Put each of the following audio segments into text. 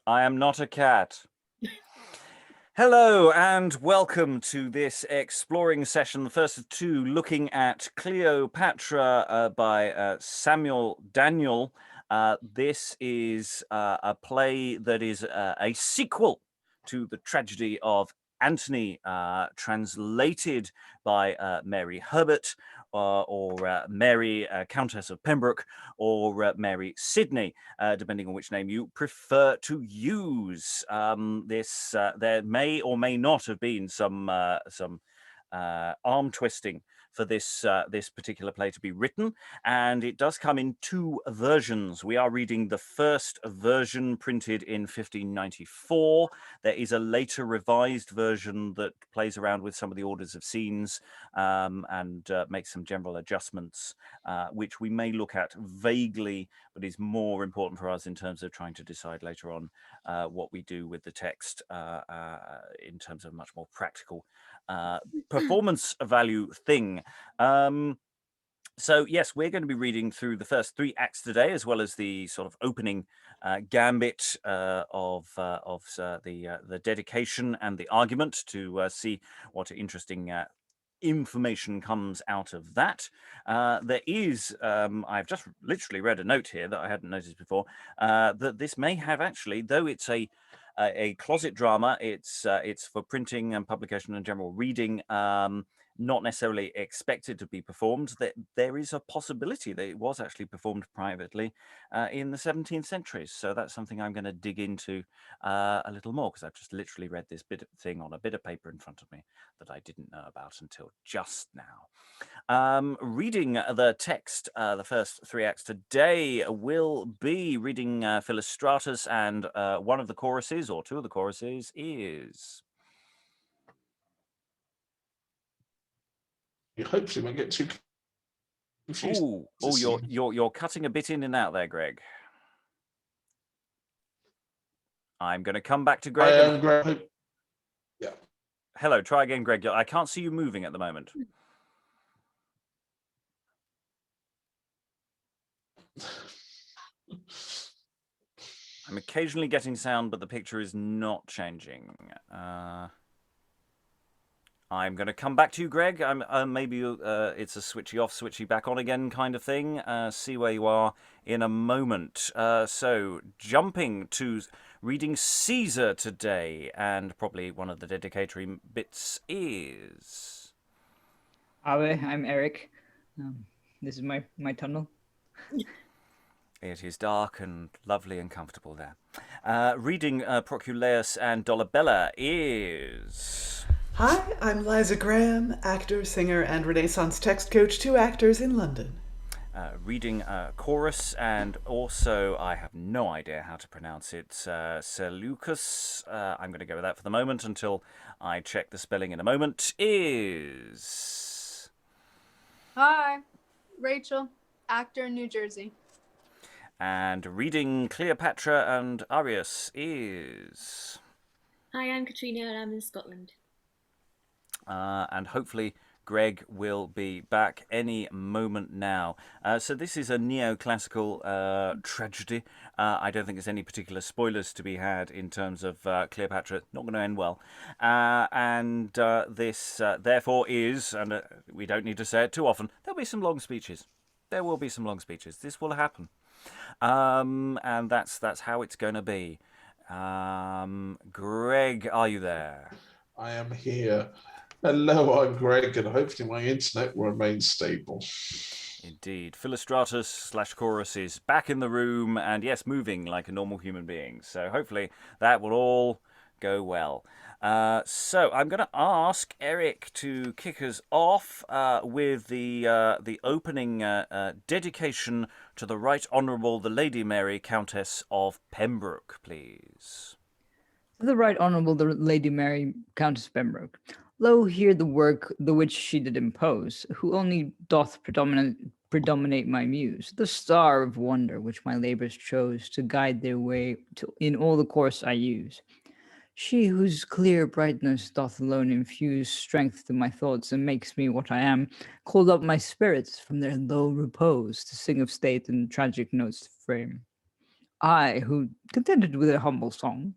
I am not a cat. Hello and welcome to this exploring session, the first of two, looking at Cleopatra by Samuel Daniel. This is a play that is a sequel to the tragedy of Antony, translated by Mary Herbert, or Mary, Countess of Pembroke, or Mary Sidney, depending on which name you prefer to use. There may or may not have been some arm twisting for this particular play to be written, and it does come in two versions. We are reading the first version printed in 1594. There is a later revised version that plays around with some of the orders of scenes and makes some general adjustments, which we may look at vaguely, but is more important for us in terms of trying to decide later on what we do with the text in terms of much more practical performance value thing. So yes, we're going to be reading through the first three acts today, as well as the sort of opening gambit of the dedication and the argument, to see what interesting information comes out of that. There is, I've just literally read a note here that I hadn't noticed before, that this may have actually, though it's a closet drama, it's for printing and publication and general reading, not necessarily expected to be performed. That there is a possibility that it was actually performed privately in the 17th century. So that's something I'm going to dig into a little more, because I've just literally read this bit of thing on a bit of paper in front of me that I didn't know about until just now. Reading the text, the first three acts today, will be reading Philostratus, and one of the choruses, or two of the choruses, is... You hopefully won't get too confused. You're cutting a bit in and out there, Greg. I'm going to come back to Greg. I am Greg. Yeah. Hello, try again, Greg. I can't see you moving at the moment. I'm occasionally getting sound, but the picture is not changing. I'm going to come back to you, Greg. Maybe it's a switchy off, switchy back on again kind of thing. See where you are in a moment. So, jumping to reading Caesar today, and probably one of the dedicatory bits is... Ave, I'm Eric. This is my tunnel. It is dark and lovely and comfortable there. Reading Proculeius and Dolabella is... Hi, I'm Liza Graham, actor, singer, and Renaissance text coach to actors in London. Reading chorus, and also, I have no idea how to pronounce it, Seleucus, I'm going to go with that for the moment until I check the spelling in a moment, is... Hi, Rachael, actor in New Jersey. And reading Cleopatra and Arius is... Hi, I'm Katrina and I'm in Scotland. And hopefully Greg will be back any moment now. So this is a neoclassical tragedy. I don't think there's any particular spoilers to be had in terms of Cleopatra. Not going to end well. And this, therefore, is, and we don't need to say it too often, there'll be some long speeches. There will be some long speeches. This will happen. And that's how it's going to be. Greg, are you there? I am here. Hello, I'm Greg, and hopefully my internet will remain stable. Indeed. Philostratus / chorus is back in the room, and yes, moving like a normal human being. So hopefully that will all go well. So I'm going to ask Eric to kick us off with the opening dedication to the Right Honourable the Lady Mary, Countess of Pembroke, please. To the Right Honourable the Lady Mary, Countess of Pembroke. Lo, here the work the which she did impose, who only doth predominate my muse, the star of wonder which my labours chose to guide their way in all the course I use. She whose clear brightness doth alone infuse strength to my thoughts and makes me what I am, called up my spirits from their low repose to sing of state and tragic notes to frame. I, who, contented with a humble song,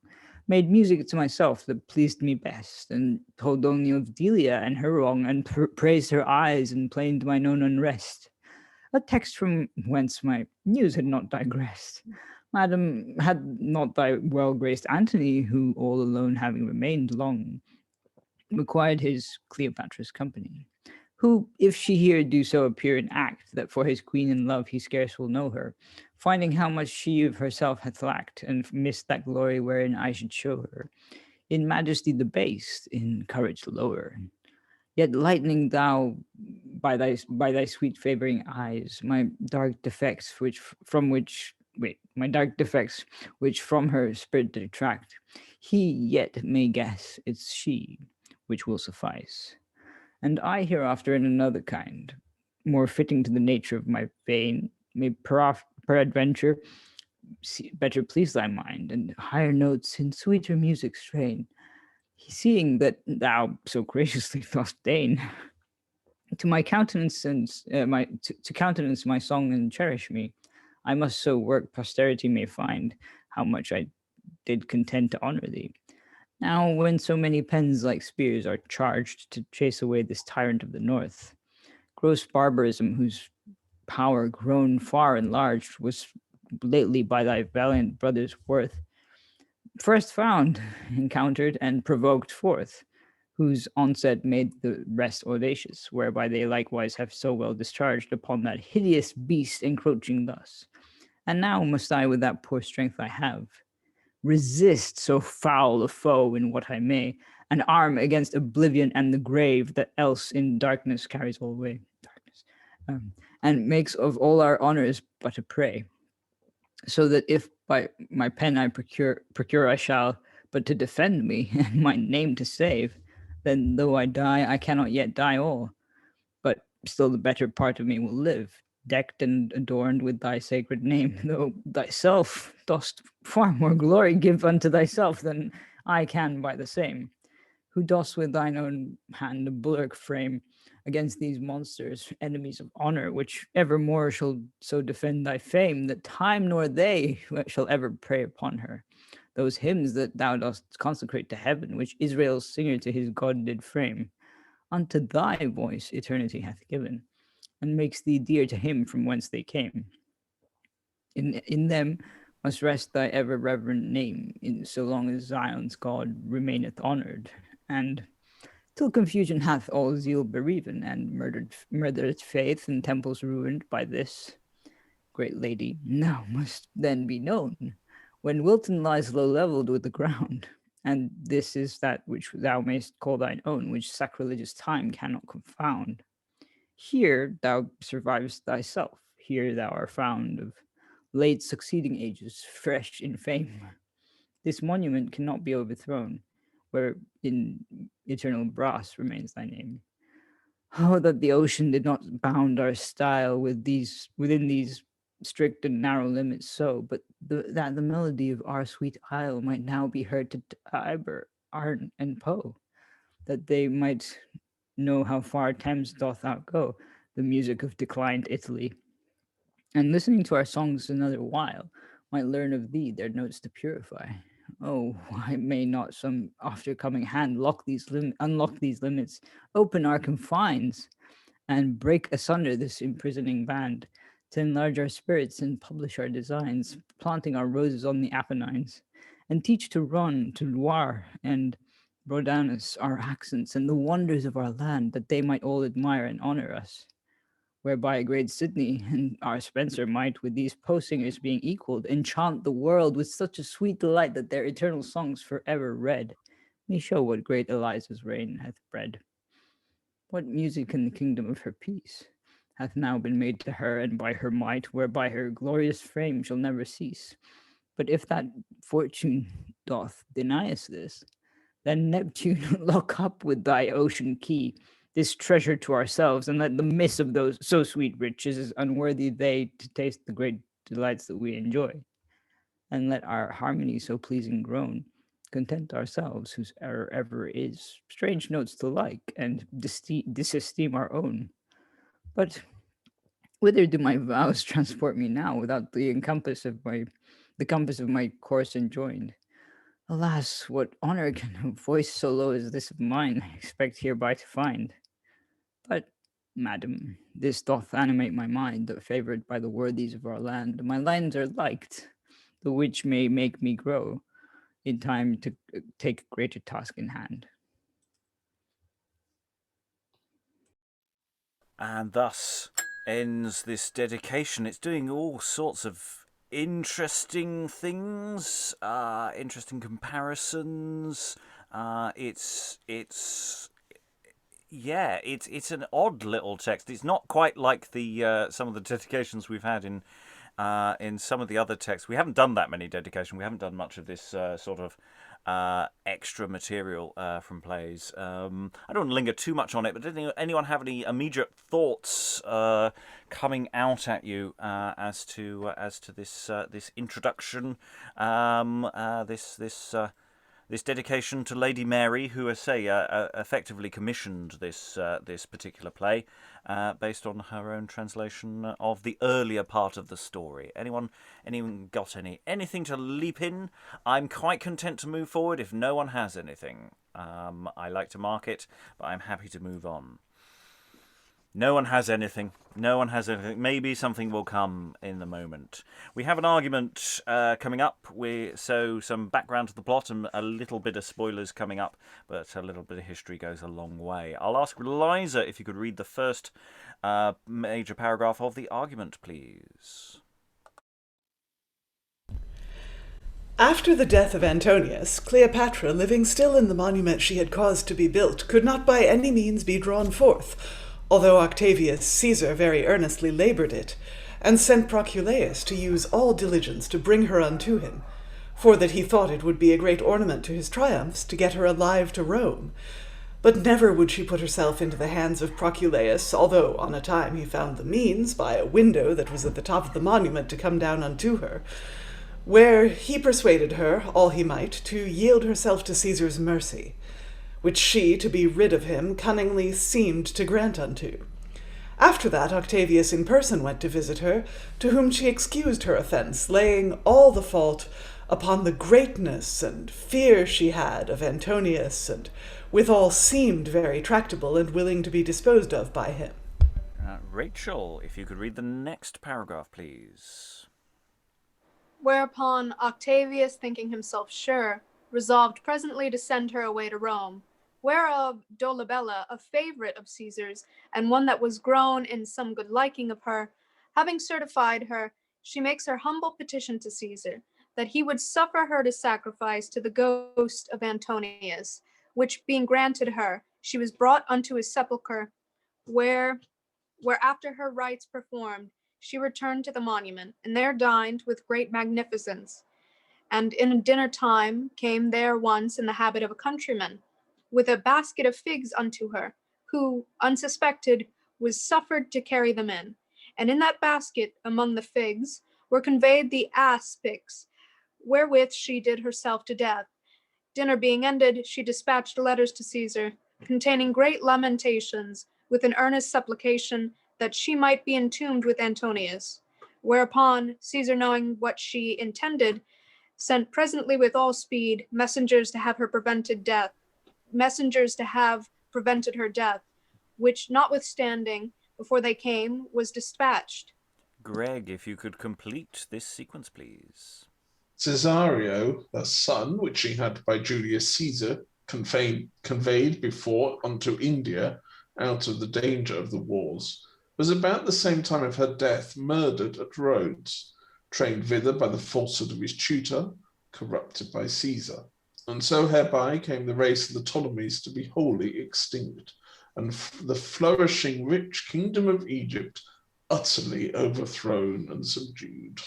made music to myself that pleased me best, and told only of Delia and her wrong, and praised her eyes, and plained mine own unrest. A text from whence my muse had not digressed. Madam, had not thy well-graced Antony, who all alone having remained long, required his Cleopatra's company, who, if she here do so appear in act, that for his queen in love he scarce will know her, finding how much she of herself hath lacked, and missed that glory wherein I should show her, in majesty the base, in courage lower. Yet lightening thou by thy sweet favoring eyes my dark defects, which from her spirit detract, he yet may guess it's she which will suffice. And I hereafter in another kind, more fitting to the nature of my vein, may peradventure better please thy mind, and higher notes in sweeter music strain, seeing that thou so graciously dost deign to my countenance and to countenance my song and cherish me, I must so work posterity may find how much I did contend to honor thee. Now, when so many pens like spears are charged to chase away this tyrant of the north, gross barbarism, whose power grown far enlarged, was lately by thy valiant brother's worth first found, encountered, and provoked forth, whose onset made the rest audacious, whereby they likewise have so well discharged upon that hideous beast encroaching thus. And now must I, with that poor strength I have, resist so foul a foe in what I may, and arm against oblivion and the grave that else in darkness carries all away, and makes of all our honors but a prey. So that if by my pen I procure I shall, but to defend me and my name to save, then though I die, I cannot yet die all, but still the better part of me will live, decked and adorned with thy sacred name, though thyself dost far more glory give unto thyself than I can by the same, who dost with thine own hand a bulwark frame against these monsters, enemies of honor, which evermore shall so defend thy fame, that time nor they shall ever prey upon her. Those hymns that thou dost consecrate to heaven, which Israel's singer to his God did frame, unto thy voice eternity hath given, and makes thee dear to him from whence they came. In them must rest thy ever reverent name, in so long as Zion's God remaineth honored, and till confusion hath all zeal bereaven, and murdered faith and temples ruined by this great lady, now must then be known, when Wilton lies low-levelled with the ground, and this is that which thou mayst call thine own, which sacrilegious time cannot confound. Here thou survivest thyself, here thou art found of late succeeding ages, fresh in fame. This monument cannot be overthrown, where in eternal brass remains thy name. Oh, that the ocean did not bound our style within these strict and narrow limits so, but that the melody of our sweet isle might now be heard to Tiber, Arn, and Po, that they might know how far Thames doth outgo the music of declined Italy, and listening to our songs another while might learn of thee their notes to purify. Oh, why may not some after coming hand unlock these limits, open our confines, and break asunder this imprisoning band, to enlarge our spirits and publish our designs, planting our roses on the Apennines, and teach to Rhone, to Loire, and Brodanus our accents and the wonders of our land, that they might all admire and honor us, whereby great Sydney and our Spencer might, with these post-singers being equaled, enchant the world with such a sweet delight that their eternal songs forever read may show what great Eliza's reign hath bred. What music in the kingdom of her peace hath now been made to her, and by her might, whereby her glorious fame shall never cease. But if that fortune doth deny us this, then Neptune lock up with thy ocean key this treasure to ourselves, and let the miss of those so sweet riches is unworthy they to taste the great delights that we enjoy. And let our harmony so pleasing grown content ourselves, whose error ever is strange notes to like, and disesteem our own. But whither do my vows transport me now, without the encompass of my the compass of my course enjoined. Alas, what honor can a voice so low as this of mine expect hereby to find? But, madam, this doth animate my mind, though favoured by the worthies of our land. My lines are liked, the which may make me grow in time to take a greater task in hand. And thus ends this dedication. It's doing all sorts of interesting things, interesting comparisons. It's an odd little text. It's not quite like the some of the dedications we've had in some of the other texts. We haven't done that many dedications. We haven't done much of this sort of extra material from plays. I don't want to linger too much on it, but did anyone have any immediate thoughts coming out at you as to this introduction, this dedication to Lady Mary, who, I say, effectively commissioned this particular play based on her own translation of the earlier part of the story? Anyone got anything to leap in? I'm quite content to move forward if no one has anything. I like to mark it, but I'm happy to move on. No one has anything. Maybe something will come in the moment. We have an argument coming up. So some background to the plot and a little bit of spoilers coming up, but a little bit of history goes a long way. I'll ask Liza if you could read the first major paragraph of the argument, please. After the death of Antonius, Cleopatra, living still in the monument she had caused to be built, could not by any means be drawn forth, although Octavius Caesar very earnestly laboured it, and sent Proculeius to use all diligence to bring her unto him, for that he thought it would be a great ornament to his triumphs to get her alive to Rome. But never would she put herself into the hands of Proculeius, although on a time he found the means, by a window that was at the top of the monument, to come down unto her, where he persuaded her, all he might, to yield herself to Caesar's mercy, which she, to be rid of him, cunningly seemed to grant unto. After that Octavius in person went to visit her, to whom she excused her offence, laying all the fault upon the greatness and fear she had of Antonius, and withal seemed very tractable and willing to be disposed of by him. Rachael, if you could read the next paragraph, please. Whereupon Octavius, thinking himself sure, resolved presently to send her away to Rome, whereof Dolabella, a favourite of Caesar's, and one that was grown in some good liking of her, having certified her, she makes her humble petition to Caesar, that he would suffer her to sacrifice to the ghost of Antonius, which being granted her, she was brought unto his sepulchre, where after her rites performed, she returned to the monument, and there dined with great magnificence. And in dinner time came there once in the habit of a countryman, with a basket of figs unto her, who, unsuspected, was suffered to carry them in. And in that basket, among the figs, were conveyed the aspics, wherewith she did herself to death. Dinner being ended, she dispatched letters to Caesar, containing great lamentations, with an earnest supplication that she might be entombed with Antonius. Whereupon Caesar, knowing what she intended, sent presently with all speed messengers to have prevented her death, which notwithstanding, before they came, was dispatched. Greg, if you could complete this sequence, please. Cesario, the son which she had by Julius Caesar, conveyed before unto India, out of the danger of the wars, was about the same time of her death murdered at Rhodes, trained thither by the falsehood of his tutor, corrupted by Caesar. And so hereby came the race of the Ptolemies to be wholly extinct, and the flourishing rich kingdom of Egypt utterly overthrown and subdued.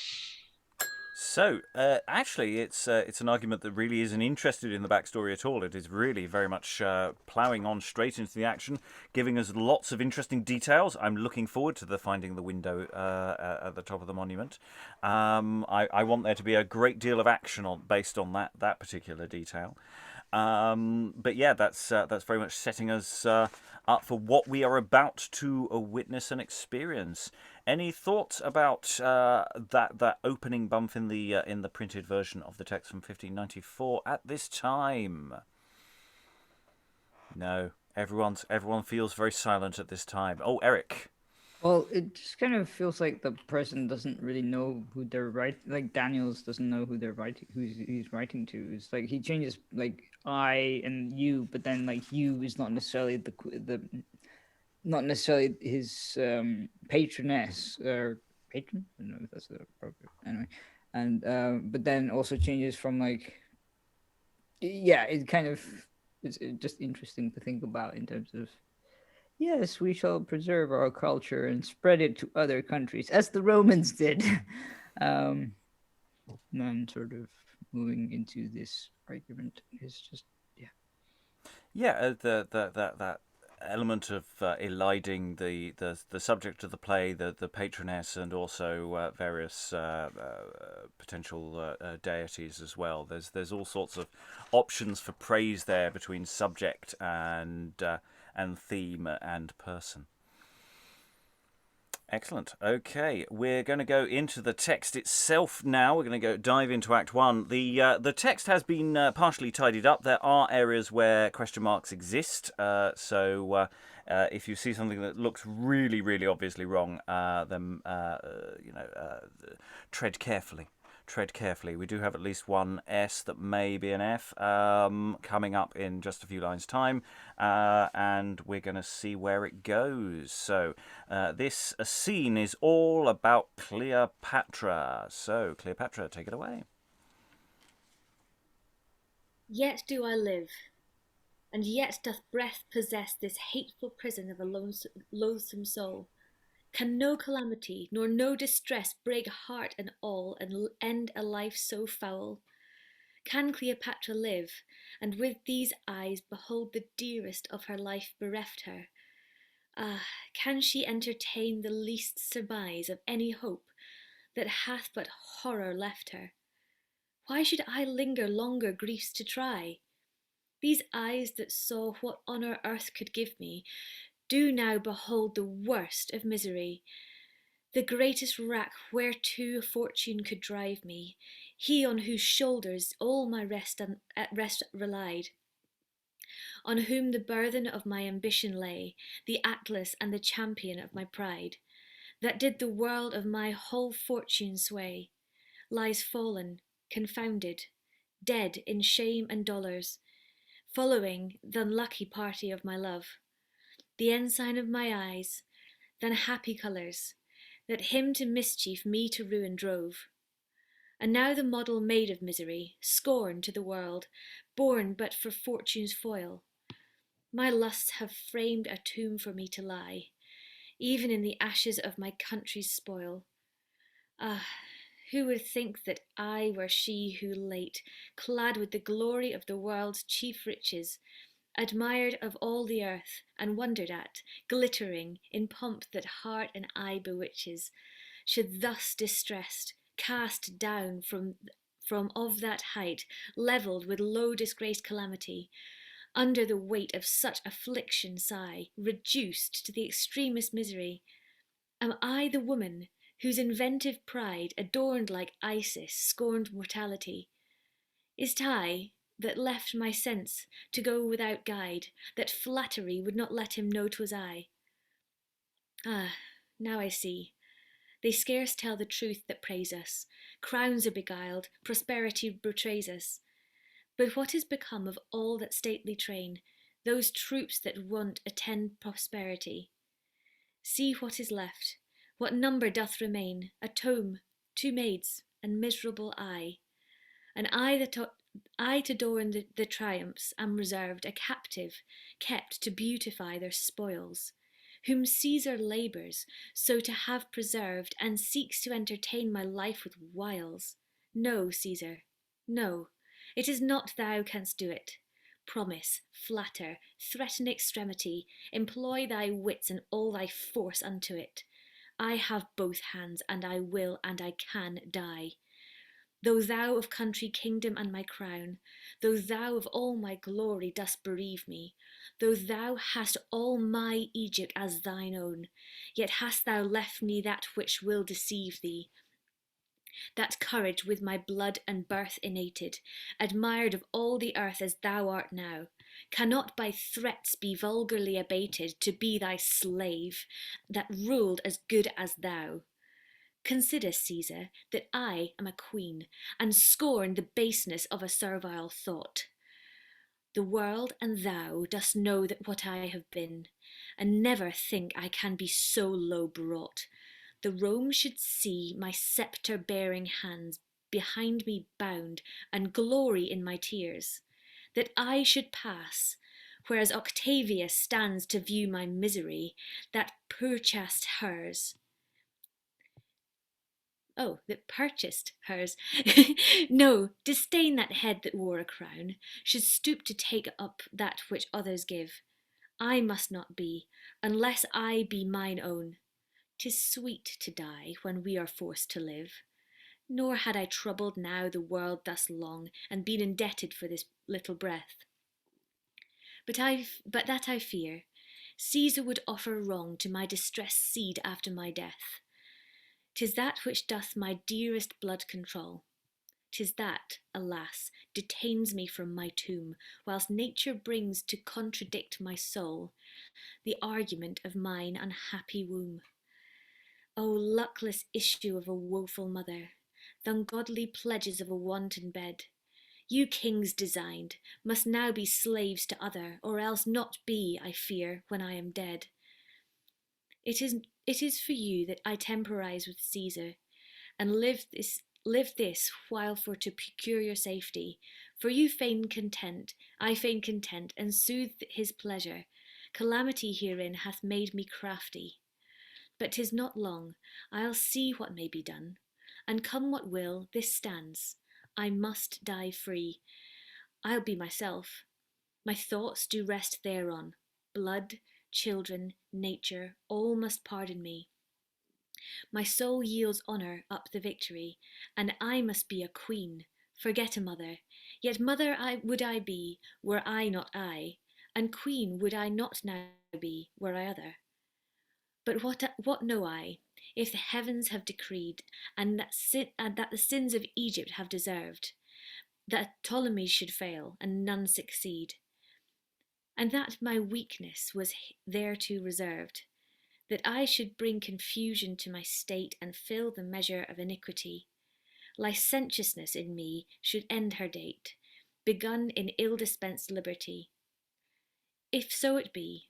So, actually, it's an argument that really isn't interested in the backstory at all. It is really very much ploughing on straight into the action, giving us lots of interesting details. I'm looking forward to the finding the window at the top of the monument. I want there to be a great deal of action based on that particular detail. But yeah, that's very much setting us up for what we are about to witness and experience. Any thoughts about that opening bump in the printed version of the text from 1594 at this time? No, everyone feels very silent at this time. Oh, Eric. Well, it just kind of feels like the person doesn't really know who they're writing. Like Daniels doesn't know who they're writing, who he's writing to. It's like he changes like I and you, but then like you is not necessarily not necessarily his patroness or patron. I don't know if that's the appropriate. Anyway, and but then also changes from like, yeah, it kind of it's just interesting to think about in terms of. Yes, we shall preserve our culture and spread it to other countries, as the Romans did. And then sort of moving into this argument is just, yeah. Yeah, that element of eliding the subject of the play, the patroness, and also various potential deities as well. There's all sorts of options for praise there between subject and theme and person. Excellent. Okay, we're going to go into the text itself now. We're going to go dive into Act 1. The text has been partially tidied up. There are areas where question marks exist. So if you see something that looks really, really obviously wrong, then tread carefully. Tread carefully. We do have at least one S that may be an F coming up in just a few lines' time, and we're going to see where it goes. So this scene is all about Cleopatra. So Cleopatra, take it away. Yet do I live, and yet doth breath possess this hateful prison of a loathsome soul. Can no calamity nor no distress break heart and all and end a life so foul? Can Cleopatra live, and with these eyes behold the dearest of her life bereft her? Ah, can she entertain the least surmise of any hope that hath but horror left her? Why should I linger longer griefs to try? These eyes that saw what honour earth could give me do now behold the worst of misery, the greatest rack whereto fortune could drive me, he on whose shoulders all my rest relied, on whom the burthen of my ambition lay, the Atlas and the champion of my pride, that did the world of my whole fortune sway, lies fallen, confounded, dead in shame and dolours, following th' unlucky party of my love, the ensign of my eyes, than happy colours, that him to mischief, me to ruin drove. And now the model maid of misery, scorn to the world, born but for fortune's foil. My lusts have framed a tomb for me to lie, even in the ashes of my country's spoil. Ah, who would think that I were she who late, clad with the glory of the world's chief riches, admired of all the earth, and wondered at, glittering in pomp that heart and eye bewitches, should thus distressed, cast down from of that height, levelled with low disgraced calamity, under the weight of such affliction sigh, reduced to the extremest misery, am I the woman whose inventive pride, adorned like Isis, scorned mortality? Is't I, that left my sense to go without guide, that flattery would not let him know 'twas I? Ah, now I see. They scarce tell the truth that praise us. Crowns are beguiled, prosperity betrays us. But what is become of all that stately train, those troops that wont attend prosperity? See what is left, what number doth remain, a tome, 2 maids, and miserable I. And I to adorn the triumphs am reserved, a captive, kept to beautify their spoils, whom Caesar labours so to have preserved, and seeks to entertain my life with wiles. No, Caesar, no, it is not thou canst do it. Promise, flatter, threaten extremity, employ thy wits and all thy force unto it. I have both hands, and I will and I can die. Though thou of country, kingdom, and my crown, though thou of all my glory dost bereave me, though thou hast all my Egypt as thine own, yet hast thou left me that which will deceive thee, that courage with my blood and birth innated, admired of all the earth as thou art now, cannot by threats be vulgarly abated to be thy slave, that ruled as good as thou. Consider, Caesar, that I am a queen, and scorn the baseness of a servile thought. The world and thou dost know that what I have been, and never think I can be so low brought. The Rome should see my sceptre-bearing hands behind me bound, and glory in my tears. That I should pass, whereas Octavius stands to view my misery, that purchased hers. Oh, that purchased hers. No, disdain that head that wore a crown, should stoop to take up that which others give. I must not be, unless I be mine own. 'Tis sweet to die when we are forced to live. Nor had I troubled now the world thus long, and been indebted for this little breath. But that I fear, Caesar would offer wrong to my distressed seed after my death. 'Tis that which doth my dearest blood control. 'Tis that, alas, detains me from my tomb, whilst nature brings to contradict my soul the argument of mine unhappy womb. O luckless issue of a woeful mother, th' ungodly pledges of a wanton bed, you kings designed must now be slaves to other, or else not be, I fear, when I am dead. It is for you that I temporize with Caesar, and live this while for to procure your safety. For you feign content, I feign content, and soothe his pleasure. Calamity herein hath made me crafty. But 'tis not long, I'll see what may be done, and come what will, this stands. I must die free. I'll be myself. My thoughts do rest thereon. Blood, children, nature, all must pardon me. My soul yields honour up the victory, and I must be a queen, forget a mother. Yet mother would I be, were I not I, and queen would I not now be, were I other. But what know I, if the heavens have decreed, and that the sins of Egypt have deserved, that Ptolemy should fail, and none succeed, and that my weakness was thereto reserved, that I should bring confusion to my state and fill the measure of iniquity. Licentiousness in me should end her date, begun in ill-dispensed liberty. If so it be,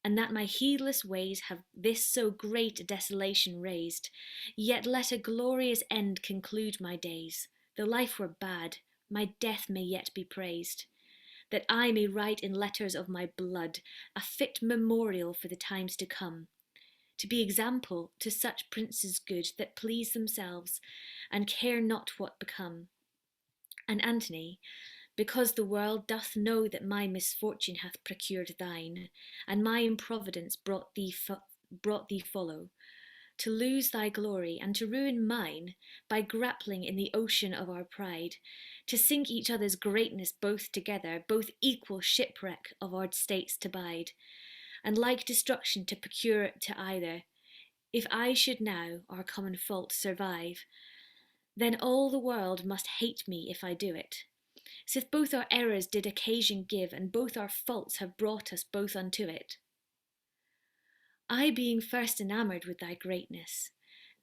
and that my heedless ways have this so great a desolation raised, yet let a glorious end conclude my days. Though life were bad, my death may yet be praised, that I may write in letters of my blood a fit memorial for the times to come, to be example to such princes good that please themselves and care not what become. And Antony, because the world doth know that my misfortune hath procured thine, and my improvidence brought thee follow, to lose thy glory and to ruin mine by grappling in the ocean of our pride, to sink each other's greatness both together, both equal shipwreck of our states to bide, and like destruction to procure to either. If I should now our common fault survive, then all the world must hate me if I do it, sith both our errors did occasion give, and both our faults have brought us both unto it. I being first enamoured with thy greatness,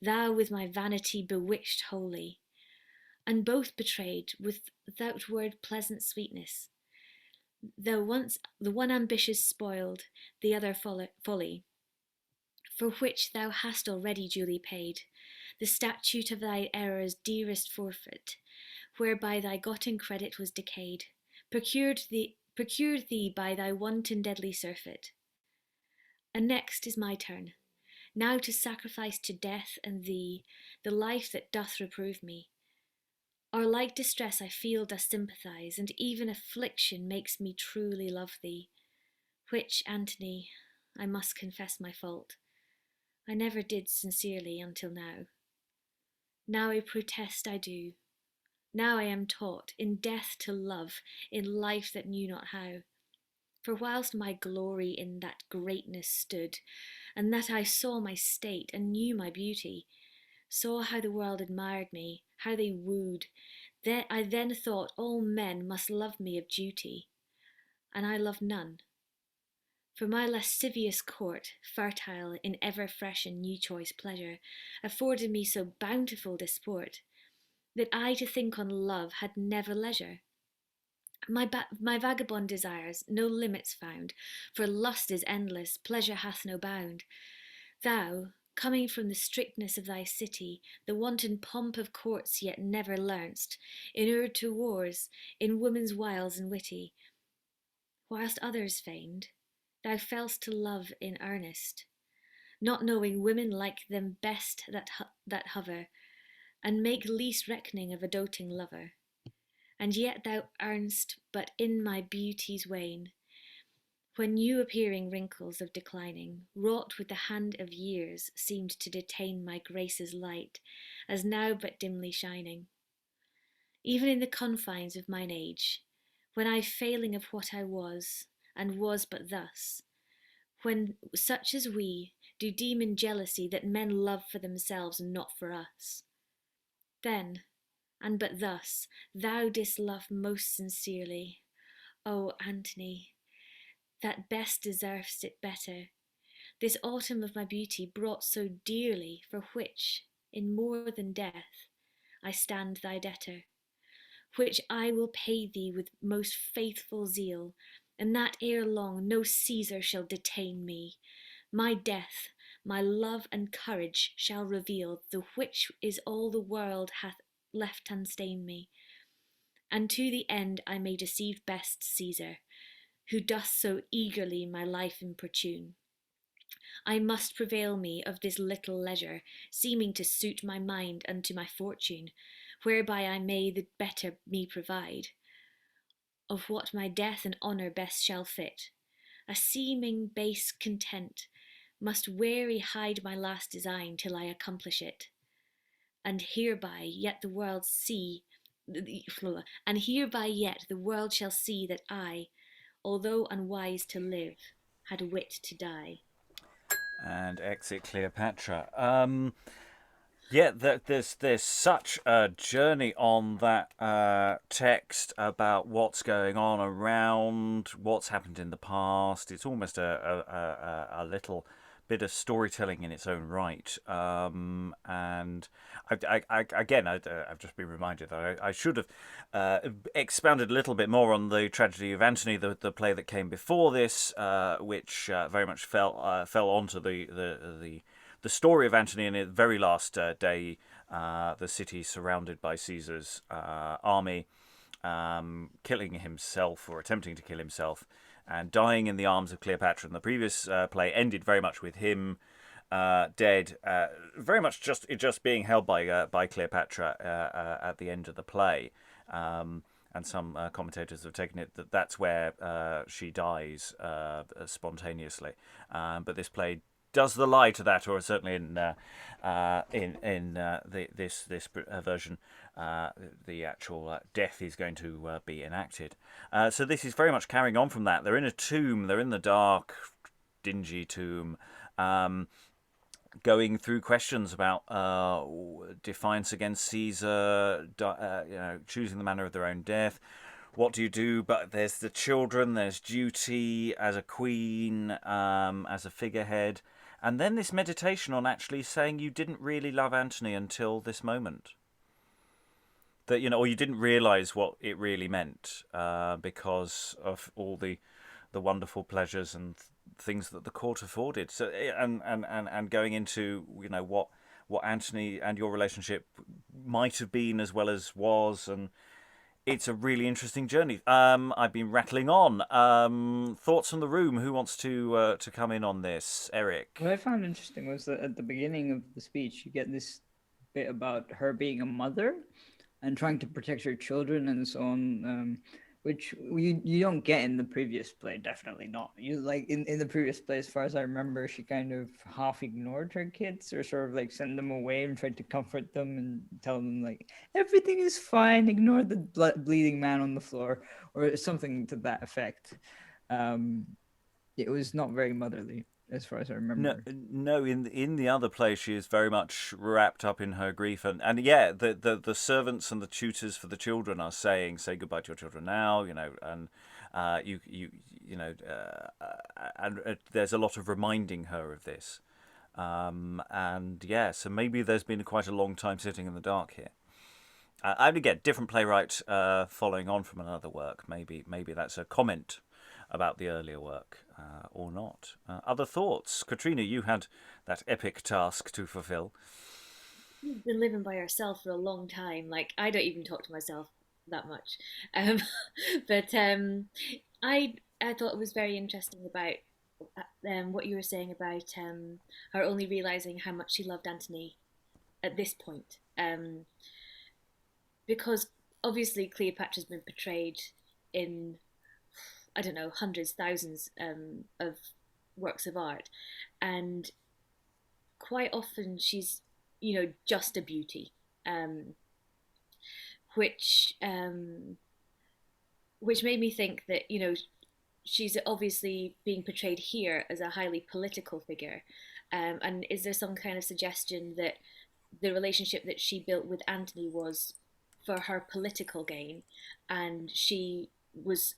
thou with my vanity bewitched wholly, and both betrayed without word pleasant sweetness, the one ambitious spoiled, the other folly, for which thou hast already duly paid the statute of thy errors dearest forfeit, whereby thy gotten credit was decayed, procured thee by thy wanton deadly surfeit. And next is my turn, now to sacrifice to death and thee the life that doth reprove me. Our like distress I feel doth sympathise, and even affliction makes me truly love thee, which, Antony, I must confess my fault, I never did sincerely until now. Now I protest I do, Now I am taught in death to love, in life that knew not how. For whilst my glory in that greatness stood, and that I saw my state and knew my beauty, saw how the world admired me, how they wooed, I then thought all men must love me of duty, and I loved none. For my lascivious court, fertile in ever fresh and new choice pleasure, afforded me so bountiful disport, that I to think on love had never leisure. My vagabond desires no limits found, for lust is endless, pleasure hath no bound. Thou, coming from the strictness of thy city, the wanton pomp of courts yet never learn'st, inured to wars, in women's wiles and witty. Whilst others feigned, thou fell'st to love in earnest, not knowing women like them best that hover, and make least reckoning of a doting lover. And yet thou earnest but in my beauty's wane, when new appearing wrinkles of declining, wrought with the hand of years, seemed to detain my grace's light, as now but dimly shining. Even in the confines of mine age, when I failing of what I was, and was but thus, when such as we do deem in jealousy that men love for themselves and not for us, then, and but thus, thou didst love most sincerely. O Antony, that best deservest it better, this autumn of my beauty brought so dearly, for which, in more than death, I stand thy debtor, which I will pay thee with most faithful zeal, and that ere long no Caesar shall detain me. My death, my love and courage shall reveal, the which is all the world hath left unstained me. And to the end I may deceive best Caesar, who doth so eagerly my life importune. I must prevail me of this little leisure, seeming to suit my mind unto my fortune, whereby I may the better me provide of what my death and honour best shall fit. A seeming base content must wary hide my last design till I accomplish it, and hereby yet the world shall see that I, although unwise to live, had wit to die. And exit Cleopatra. Yeah, there's such a journey on that text about what's going on around, what's happened in the past. It's almost a little bit of storytelling in its own right. And I've just been reminded that I should have expounded a little bit more on the tragedy of Antony, the play that came before this, which very much fell onto the story of Antony in the very last day, the city surrounded by Caesar's army, killing himself or attempting to kill himself and dying in the arms of Cleopatra. And the previous play ended very much with him dead, very much just being held by Cleopatra at the end of the play. And some commentators have taken it that's where she dies spontaneously. But this play does the lie to that, or certainly in this version, the actual death is going to be enacted. So this is very much carrying on from that. They're in a tomb. They're in the dark, dingy tomb, going through questions about defiance against Caesar, choosing the manner of their own death. What do you do? But there's the children. There's duty as a queen, as a figurehead. And then this meditation on actually saying you didn't really love Antony until this moment. That, or you didn't realise what it really meant because of all the wonderful pleasures and things that the court afforded. So and going into what Antony and your relationship might have been as well as was, and it's a really interesting journey. I've been rattling on. Thoughts from the room? Who wants to come in on this? Eric. What I found interesting was that at the beginning of the speech, you get this bit about her being a mother and trying to protect her children and so on. which you don't get in the previous play. Definitely not. You like in the previous play, as far as I remember, she kind of half ignored her kids, or sort of like sent them away and tried to comfort them and tell them like everything is fine, ignore the bleeding man on the floor, or something to that effect. It was not very motherly, as far as I remember. No. In the other play, she is very much wrapped up in her grief, and yeah, the servants and the tutors for the children are saying, "Say goodbye to your children now," and and there's a lot of reminding her of this, and yeah, so maybe there's been quite a long time sitting in the dark here. And again, different playwright following on from another work. Maybe that's a comment about the earlier work, or not. Other thoughts? Katrina, you had that epic task to fulfill. You've been living by yourself for a long time. Like, I don't even talk to myself that much. But I thought it was very interesting about what you were saying about her only realizing how much she loved Antony at this point. Because obviously Cleopatra's been portrayed in, I don't know, hundreds, thousands of works of art, and quite often she's, just a beauty, which made me think that, she's obviously being portrayed here as a highly political figure, and is there some kind of suggestion that the relationship that she built with Antony was for her political gain, and she was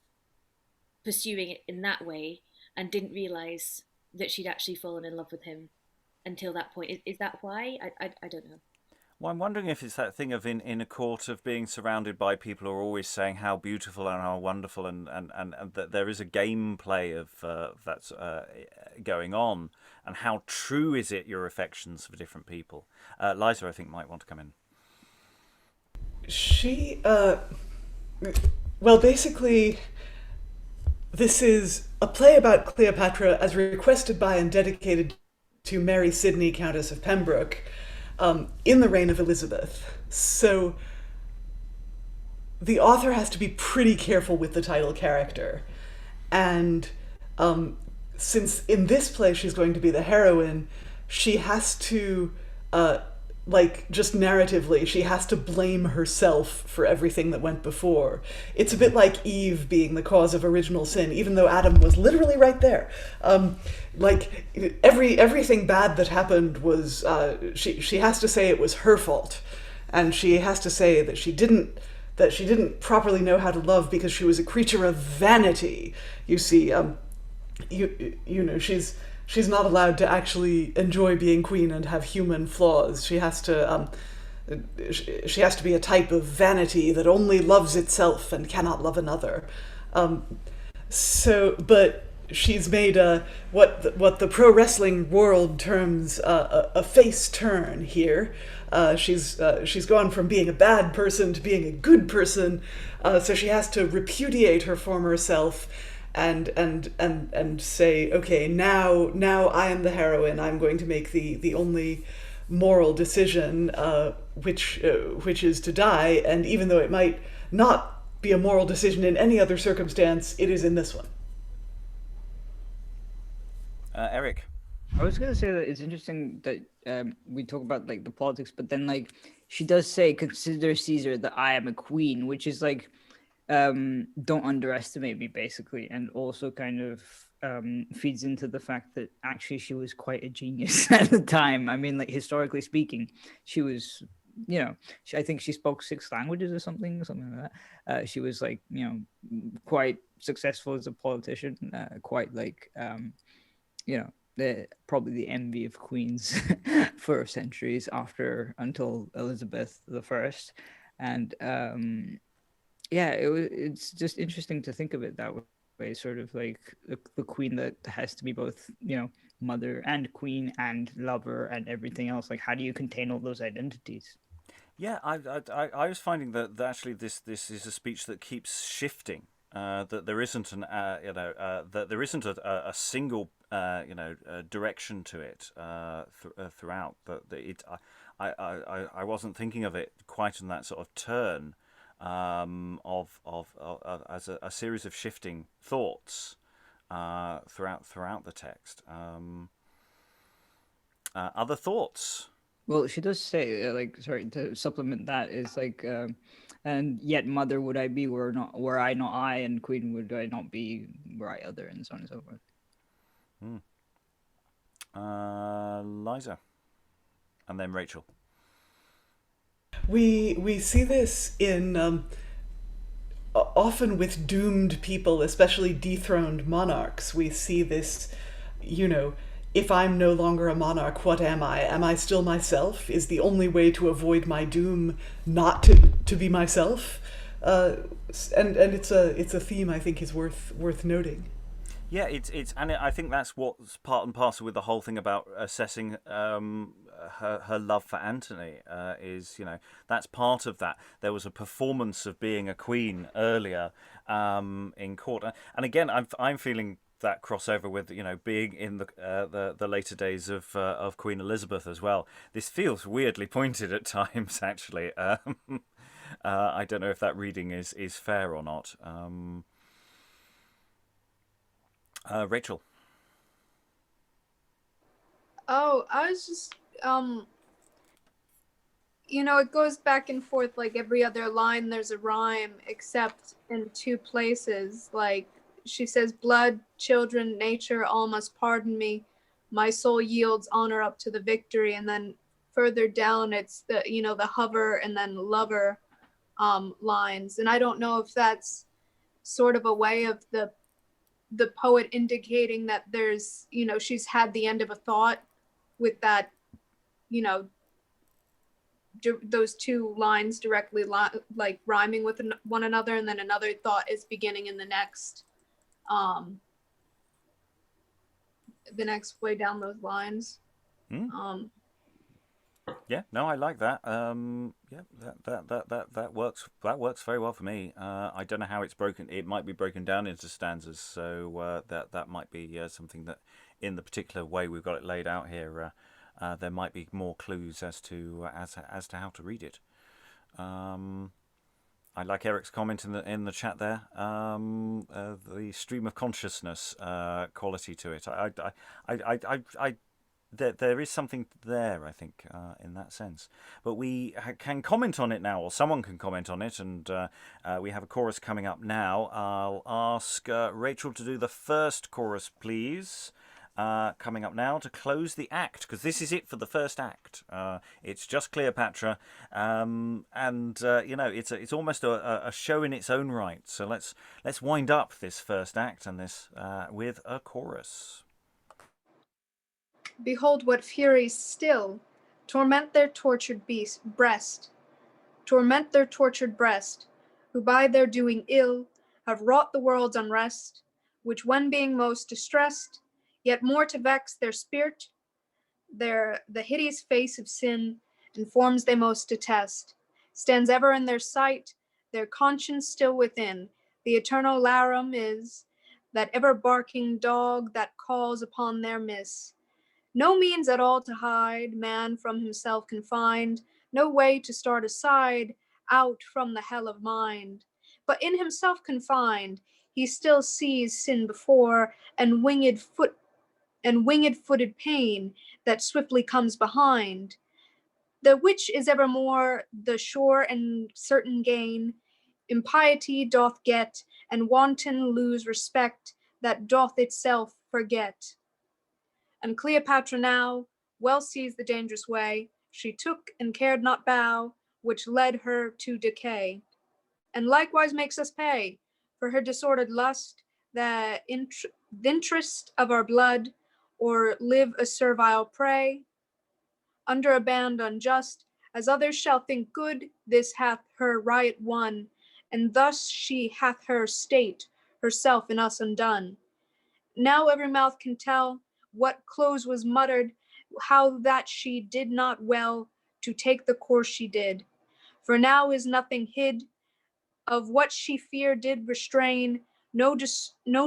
pursuing it in that way and didn't realize that she'd actually fallen in love with him until that point? Is that why? I don't know. Well, I'm wondering if it's that thing of in a court of being surrounded by people who are always saying how beautiful and how wonderful, and that there is a gameplay of that's going on, and how true is it, your affections for different people. Liza, I think, might want to come in. She, well, basically, this is a play about Cleopatra as requested by and dedicated to Mary Sidney, Countess of Pembroke, in the reign of Elizabeth. So the author has to be pretty careful with the title character. And since in this play she's going to be the heroine, she has to, just narratively, she has to blame herself for everything that went before. It's a bit like Eve being the cause of original sin, even though Adam was literally right there. Everything bad that happened was, she has to say it was her fault, and she has to say that she didn't properly know how to love because she was a creature of vanity. You see, she's not allowed to actually enjoy being queen and have human flaws. She has to be a type of vanity that only loves itself and cannot love another. But she's made what the pro wrestling world terms a face turn here. She's gone from being a bad person to being a good person. So she has to repudiate her former self and say, okay, now I am the heroine. I'm going to make the only moral decision, which is to die. And even though it might not be a moral decision in any other circumstance, it is in this one. Eric. I was gonna say that it's interesting that we talk about like the politics, but then she does say, "Consider Caesar that I am a queen," which is don't underestimate me, basically, and also kind of feeds into the fact that actually she was quite a genius at the time. I mean, historically speaking, she was, I think she spoke 6 languages or something like that. She was quite successful as a politician, quite probably the envy of queens for centuries until Elizabeth I, and it's just interesting to think of it that way, sort of like the queen that has to be both, mother and queen and lover and everything else. Like, how do you contain all those identities? Yeah, I was finding that actually this is a speech that keeps shifting. That there isn't that there isn't a single direction to it throughout. That I wasn't thinking of it quite in that sort of turn. as a series of shifting thoughts throughout the text. Other thoughts? Well, she does say, sorry, to supplement that is and yet mother would I be were I not I, and queen would I not be were I other, and so on and so forth. Liza, and then Rachael. We see this in often with doomed people, especially dethroned monarchs. We see this, if I'm no longer a monarch, what am I? Am I still myself? Is the only way to avoid my doom not to be myself? And it's a theme I think is worth noting. Yeah, I think that's what's part and parcel with the whole thing about assessing her love for Antony. Is that's part of that. There was a performance of being a queen earlier in court, and again, I'm feeling that crossover with being in the later days of Queen Elizabeth as well. This feels weirdly pointed at times, actually. I don't know if that reading is fair or not. Rachael. Oh, I was just it goes back and forth. Like every other line there's a rhyme, except in two places. Like she says, blood, children, nature, all must pardon me. My soul yields honor up to the victory. And then further down it's the hover and then lover lines. And I don't know if that's sort of a way of the poet indicating that there's, she's had the end of a thought with that, those two lines directly like rhyming with one another, and then another thought is beginning in the next way down those lines. Yeah, no, I like that. Yeah, that works. That works very well for me. I don't know how it's broken. It might be broken down into stanzas, so that might be something that, in the particular way we've got it laid out here, there might be more clues as to how to read it. I like Eric's comment in the chat there. The stream of consciousness quality to it. There is something there, I think, in that sense. But we can comment on it now, or someone can comment on it, and we have a chorus coming up now. I'll ask Rachael to do the first chorus, please. Coming up now to close the act, because this is it for the first act. It's just Cleopatra, and it's almost a show in its own right. So let's wind up this first act and this with a chorus. Behold what furies still torment their tortured breast, torment their tortured breast, who by their doing ill have wrought the world's unrest, which when being most distressed, yet more to vex their spirit, the hideous face of sin, and forms they most detest, stands ever in their sight, their conscience still within, the eternal larum is, that ever barking dog that calls upon their miss. No means at all to hide, man from himself confined, no way to start aside, out from the hell of mind. But in himself confined, he still sees sin before, and winged footed pain that swiftly comes behind. The which is evermore the sure and certain gain, impiety doth get, and wanton lose respect, that doth itself forget. And Cleopatra now well sees the dangerous way she took and cared not bow, which led her to decay, and likewise makes us pay for her disordered lust, the interest of our blood, or live a servile prey under a band unjust, as others shall think good. This hath her riot won, and thus she hath her state herself in us undone. Now every mouth can tell what close was muttered, how that she did not well to take the course she did. For now is nothing hid, of what she feared did restrain, no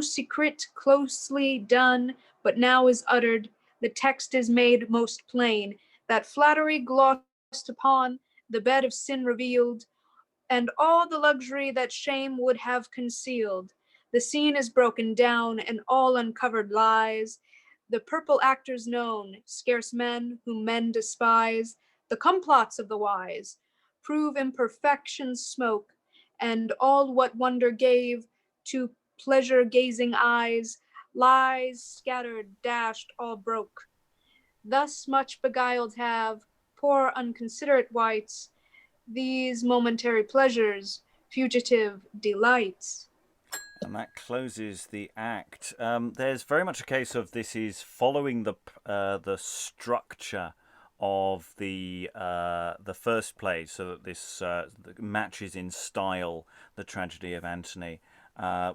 secret closely done, but now is uttered, the text is made most plain, that flattery glossed upon, the bed of sin revealed, and all the luxury that shame would have concealed. The scene is broken down, and all uncovered lies. The purple actors known, scarce men whom men despise, the complots of the wise, prove imperfection's smoke, and all what wonder gave to pleasure-gazing eyes, lies scattered, dashed, all broke. Thus much beguiled have, poor unconsiderate wights, these momentary pleasures, fugitive delights. And that closes the act. There's very much a case of this is following the structure of the first play, so that this matches in style the tragedy of Antony,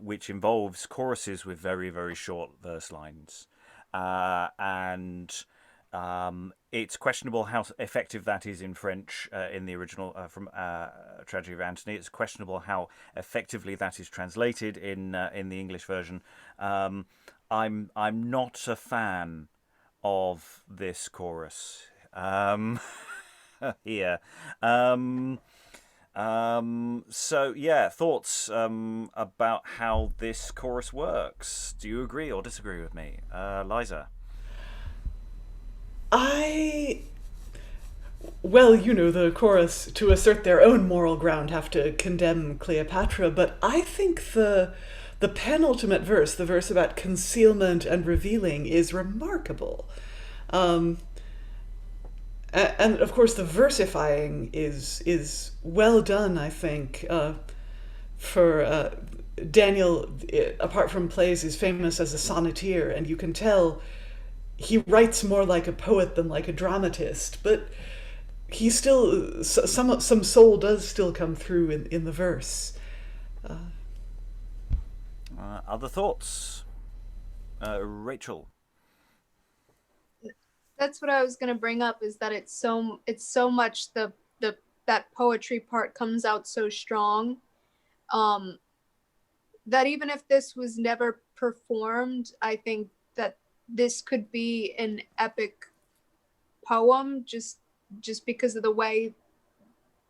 which involves choruses with very, very short verse lines, and it's questionable how effective that is in French in the original from Tragedy of Antony. It's questionable how effectively that is translated in the English version. I'm not a fan of this chorus here. So yeah, thoughts about how this chorus works. Do you agree or disagree with me, Liza? Well, the chorus, to assert their own moral ground, have to condemn Cleopatra, but I think the penultimate verse, the verse about concealment and revealing, is remarkable. And of course, the versifying is well done, I think. For Daniel, apart from plays, is famous as a sonneteer, and you can tell he writes more like a poet than like a dramatist, but he still, some soul does still come through in the verse. Other thoughts? Rachael? That's what I was going to bring up, is that it's so much that poetry part comes out so strong, that even if this was never performed, I think that this could be an epic poem just because of the way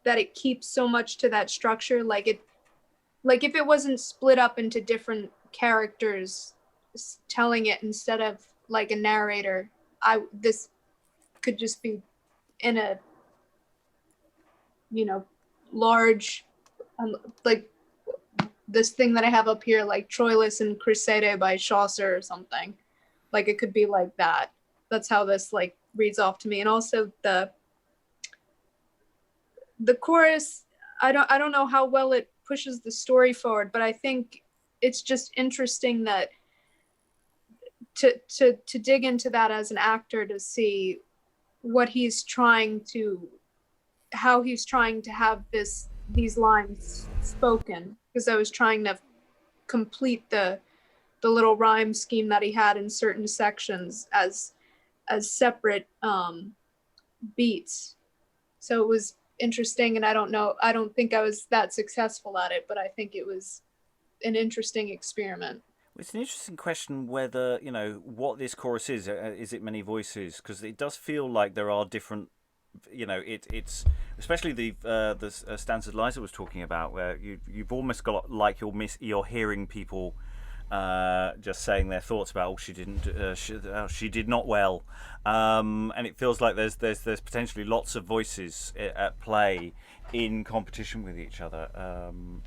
that it keeps so much to that structure. Like if it wasn't split up into different characters telling it instead of like a narrator, this could just be in a large like this thing that I have up here, like Troilus and Cressida by Chaucer or something. Like it could be like that. That's how this like reads off to me. And also the chorus, I don't know how well it pushes the story forward, but I think it's just interesting that to dig into that as an actor, to see what he's trying to, how he's trying to have these lines spoken, because I was trying to complete the little rhyme scheme that he had in certain sections as separate beats. So it was interesting, and I don't think I was that successful at it, but I think it was an interesting experiment. It's an interesting question whether, what this chorus is. Is it many voices? Because it does feel like there are different, it's especially the stanzas Liza was talking about, where you've almost got like you're hearing people just saying their thoughts about she did not well, and it feels like there's potentially lots of voices at play in competition with each other.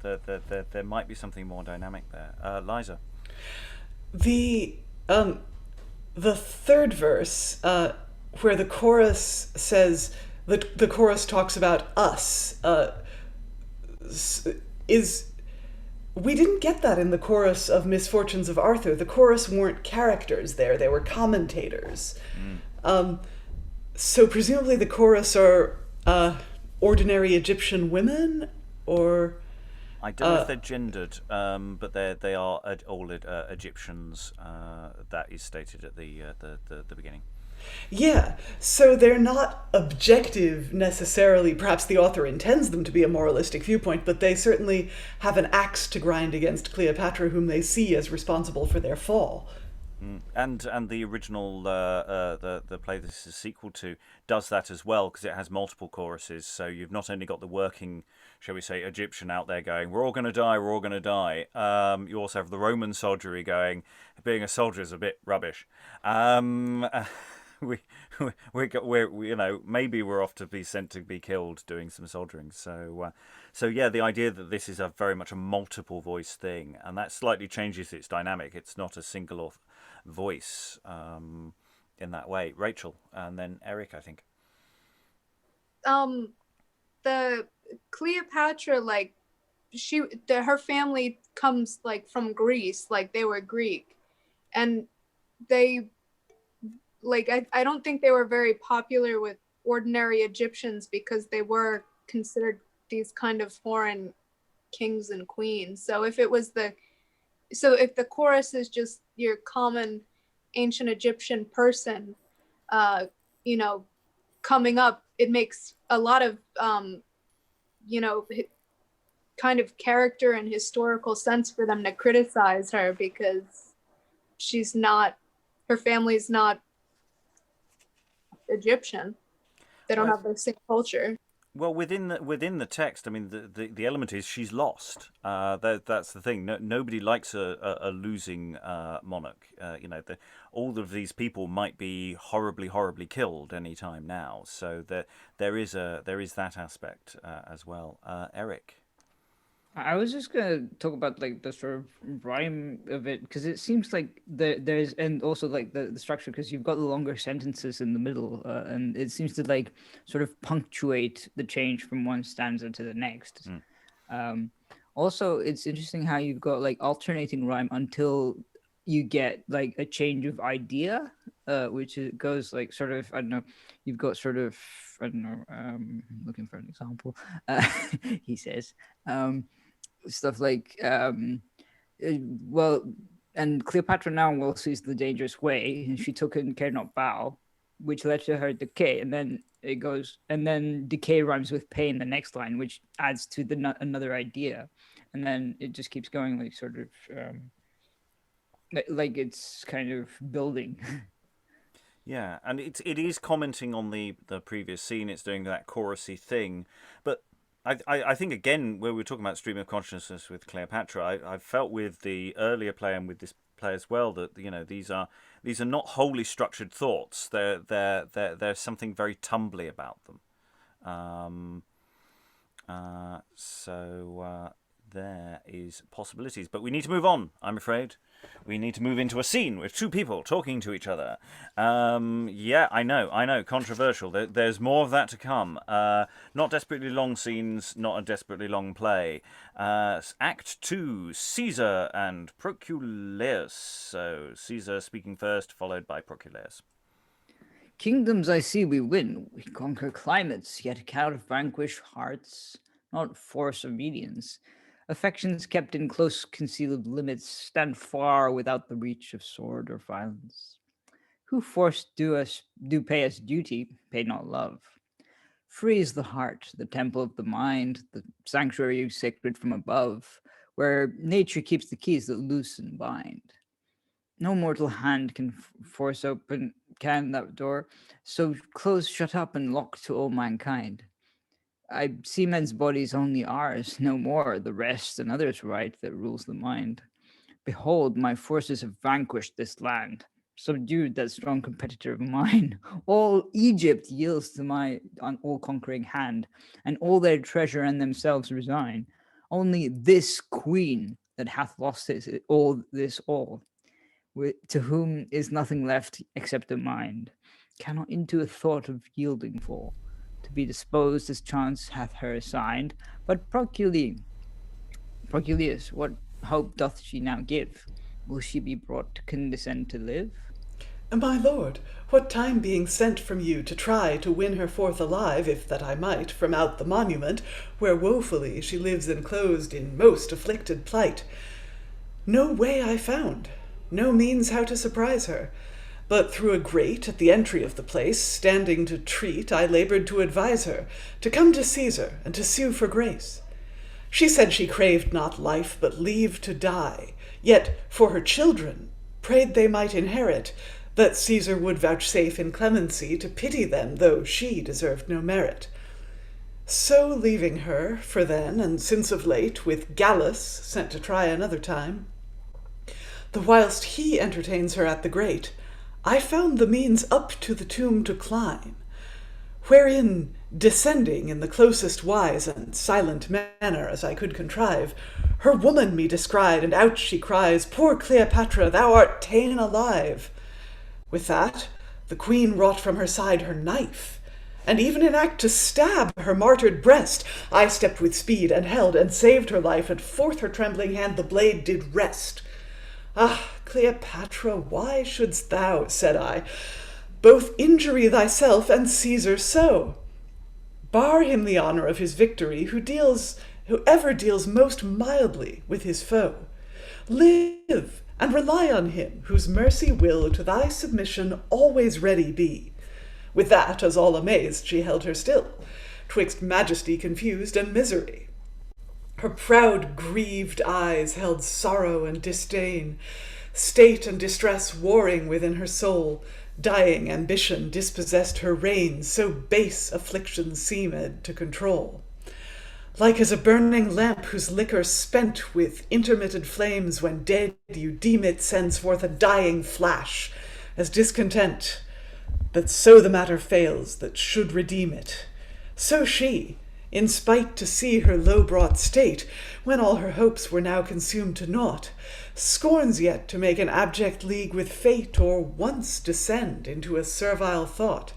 There might be something more dynamic there. Liza? The third verse, where the chorus says, the chorus talks about us, we didn't get that in the chorus of Misfortunes of Arthur. The chorus weren't characters there, they were commentators. So presumably the chorus are ordinary Egyptian women, or... I don't know if they're gendered, but they are all Egyptians. That is stated at the beginning. Yeah, so they're not objective necessarily. Perhaps the author intends them to be a moralistic viewpoint, but they certainly have an axe to grind against Cleopatra, whom they see as responsible for their fall. And the original the play this is a sequel to does that as well, because it has multiple choruses. So you've not only got the working shall we say, Egyptian out there going, we're all going to die, we're all going to die. You also have the Roman soldiery going, being a soldier is a bit rubbish. We're maybe we're off to be sent to be killed doing some soldiering. So yeah, the idea that this is a very much a multiple voice thing, and that slightly changes its dynamic. It's not a single voice in that way. Rachael, and then Eric, I think. The Cleopatra, like her family comes like from Greece, like they were Greek, and they. Like, I don't think they were very popular with ordinary Egyptians because they were considered these kind of foreign kings and queens. So if the chorus is just your common ancient Egyptian person, coming up, it makes a lot of, kind of character and historical sense for them to criticize her because her family's not Egyptian. They don't have the same culture. Well, within the text, I mean, the element is she's lost. That's the thing. Nobody likes a losing monarch. All of these people might be horribly, horribly killed any time now. So there is that aspect as well. Eric. I was just gonna talk about like the sort of rhyme of it because it seems like there's and also like the structure because you've got the longer sentences in the middle and it seems to like sort of punctuate the change from one stanza to the next. Also, it's interesting how you've got like alternating rhyme until you get like a change of idea, which goes like sort of I don't know. You've got sort of I don't know. Looking for an example. He says. Stuff like and Cleopatra now sees the dangerous way and she took and cared not bow, which led to her decay, and then it goes and then decay rhymes with pain the next line, which adds to another idea, and then it just keeps going like sort of like it's kind of building. Yeah, and it is commenting on the previous scene. It's doing that chorusy thing, but I think again where we're talking about stream of consciousness with Cleopatra, I felt with the earlier play and with this play as well that these are not wholly structured thoughts. There's something very tumbly about them. So there is possibilities, but we need to move on. I'm afraid. We need to move into a scene with two people talking to each other. Yeah, I know, controversial. There's more of that to come. Not desperately long scenes, not a desperately long play. Act 2, Caesar and Proculeius. So Caesar speaking first, followed by Proculeius. Kingdoms I see we win, we conquer climates, yet cannot vanquish hearts, not force obedience. Affections kept in close concealed limits stand far without the reach of sword or violence. Who forced do pay us duty, pay not love. Free is the heart, the temple of the mind, the sanctuary sacred from above, where nature keeps the keys that loose and bind. No mortal hand can force open that door, so close shut up and locked to all mankind. I see men's bodies only ours, no more, the rest and others' right that rules the mind. Behold, my forces have vanquished this land, subdued that strong competitor of mine. All Egypt yields to my all-conquering hand, and all their treasure and themselves resign. Only this queen that hath lost all, to whom is nothing left except a mind, cannot into a thought of yielding fall, to be disposed as chance hath her assigned. But Proculeius, what hope doth she now give? Will she be brought to condescend to live? My lord, what time being sent from you to try to win her forth alive, if that I might, from out the monument, where woefully she lives enclosed in most afflicted plight. No way I found, no means how to surprise her. But through a grate at the entry of the place, standing to treat, I labored to advise her, to come to Caesar, and to sue for grace. She said she craved not life, but leave to die, yet for her children prayed they might inherit, that Caesar would vouchsafe in clemency to pity them, though she deserved no merit. So leaving her, for then, and since of late, with Gallus sent to try another time, the whilst he entertains her at the grate, I found the means up to the tomb to climb, wherein, descending in the closest wise and silent manner as I could contrive, her woman me descried, and out she cries, Poor Cleopatra, thou art ta'en alive. With that, the queen wrought from her side her knife, and even in act to stab her martyred breast, I stepped with speed, and held, and saved her life, and forth her trembling hand the blade did wrest. Ah, Cleopatra, why shouldst thou, said I, both injury thyself and Caesar so? Bar him the honour of his victory, who ever deals most mildly with his foe. Live, and rely on him, whose mercy will to thy submission always ready be. With that, as all amazed, she held her still, twixt majesty confused and misery. Her proud grieved eyes held sorrow and disdain, state and distress warring within her soul, dying ambition dispossessed her reign, so base afflictions seemed to control. Like as a burning lamp whose liquor spent with intermitted flames, when dead you deem it sends forth a dying flash, as discontent, that so the matter fails that should redeem it. So she, in spite to see her low-brought state, when all her hopes were now consumed to naught, scorns yet to make an abject league with fate, or once descend into a servile thought.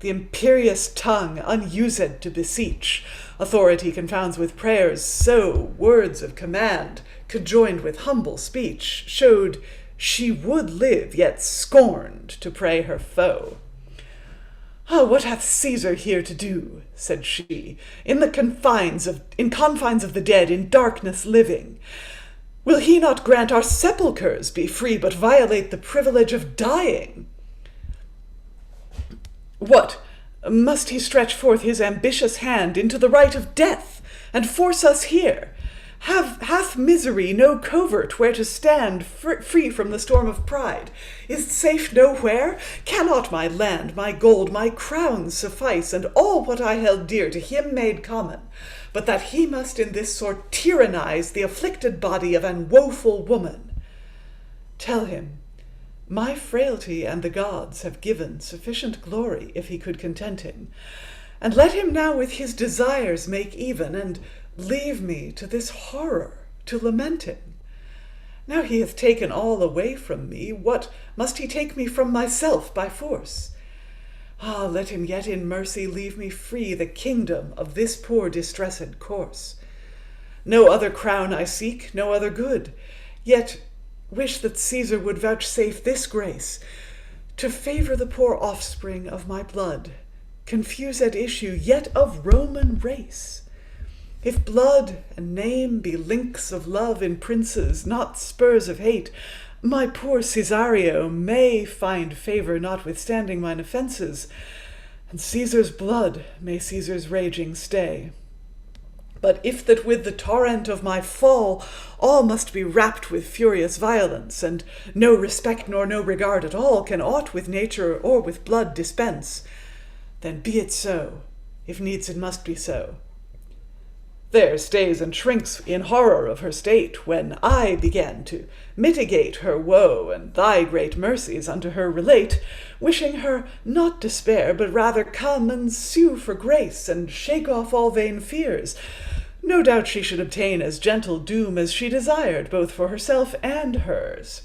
The imperious tongue, unused to beseech, authority confounds with prayers, so words of command, conjoined with humble speech, showed she would live, yet scorned to pray her foe. Ah, what hath Caesar here to do, said she, in confines of the dead, in darkness living? Will he not grant our sepulchres be free, but violate the privilege of dying? What, must he stretch forth his ambitious hand into the right of death, and force us here? Hath misery no covert where to stand, free from the storm of pride? Is safe nowhere? Cannot my land, my gold, my crown suffice, and all what I held dear to him made common, but that he must in this sort tyrannize the afflicted body of an woeful woman? Tell him, my frailty and the gods have given sufficient glory if he could content him, and let him now with his desires make even, and leave me to this horror, to lamenting. Now he hath taken all away from me, what must he take me from myself by force? Ah, let him yet in mercy leave me free the kingdom of this poor distressed corse. No other crown I seek, no other good, yet wish that Caesar would vouchsafe this grace, to favour the poor offspring of my blood, confused issue, yet of Roman race. If blood and name be links of love in princes, not spurs of hate, my poor Cesario may find favour notwithstanding mine offences, and Caesar's blood may Caesar's raging stay. But if that with the torrent of my fall all must be wrapped with furious violence, and no respect nor no regard at all can aught with nature or with blood dispense, then be it so, if needs it must be so. There stays and shrinks in horror of her state, when I began to mitigate her woe, and thy great mercies unto her relate, wishing her not despair, but rather come and sue for grace, and shake off all vain fears. No doubt she should obtain as gentle doom as she desired, both for herself and hers.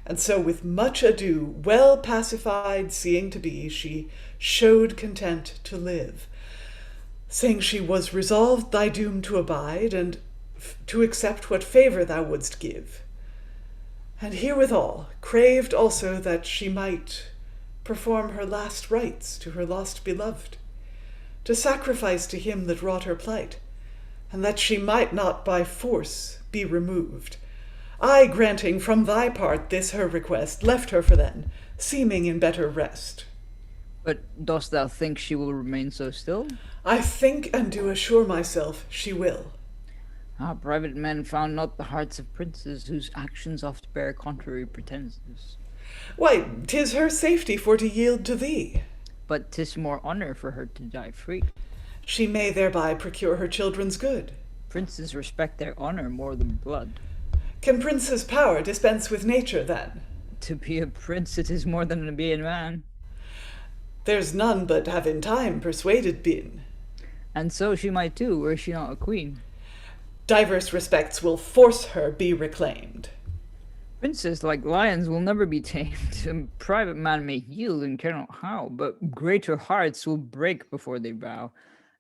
And so with much ado, well pacified seeing to be, she showed content to live, saying she was resolved thy doom to abide, and to accept what favour thou wouldst give. And herewithal craved also that she might perform her last rites to her lost beloved, to sacrifice to him that wrought her plight, and that she might not by force be removed. I, granting from thy part this her request, left her for then, seeming in better rest. But dost thou think she will remain so still? I think and do assure myself she will. Ah, private men found not the hearts of princes, whose actions oft bear contrary pretenses. Why, 'tis her safety for to yield to thee. But 'tis more honour for her to die free. She may thereby procure her children's good. Princes respect their honor more than blood. Can prince's power dispense with nature, then? To be a prince, it is more than to be a man. There's none but have in time persuaded been. And so she might too, were she not a queen. Diverse respects will force her be reclaimed. Princes, like lions, will never be tamed. A private man may yield and care not how, but greater hearts will break before they bow.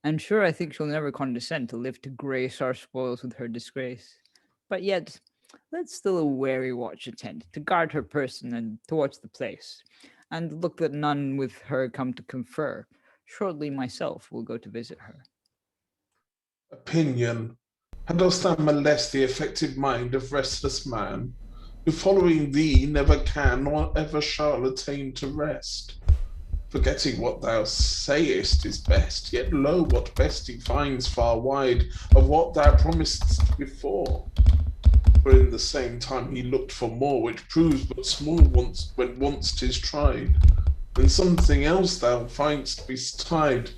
And sure, I think she'll never condescend to live to grace our spoils with her disgrace. But yet, let still a wary watch attend, to guard her person and to watch the place, and look that none with her come to confer. Shortly myself will go to visit her. Opinion. And dost thou molest the affected mind of restless man, who following thee never can nor ever shall attain to rest? Forgetting what thou sayest is best, yet lo, what best he finds far wide of what thou promisedst before. For in the same time he looked for more, which proves but small once when once 'tis tried. And something else thou find'st betide,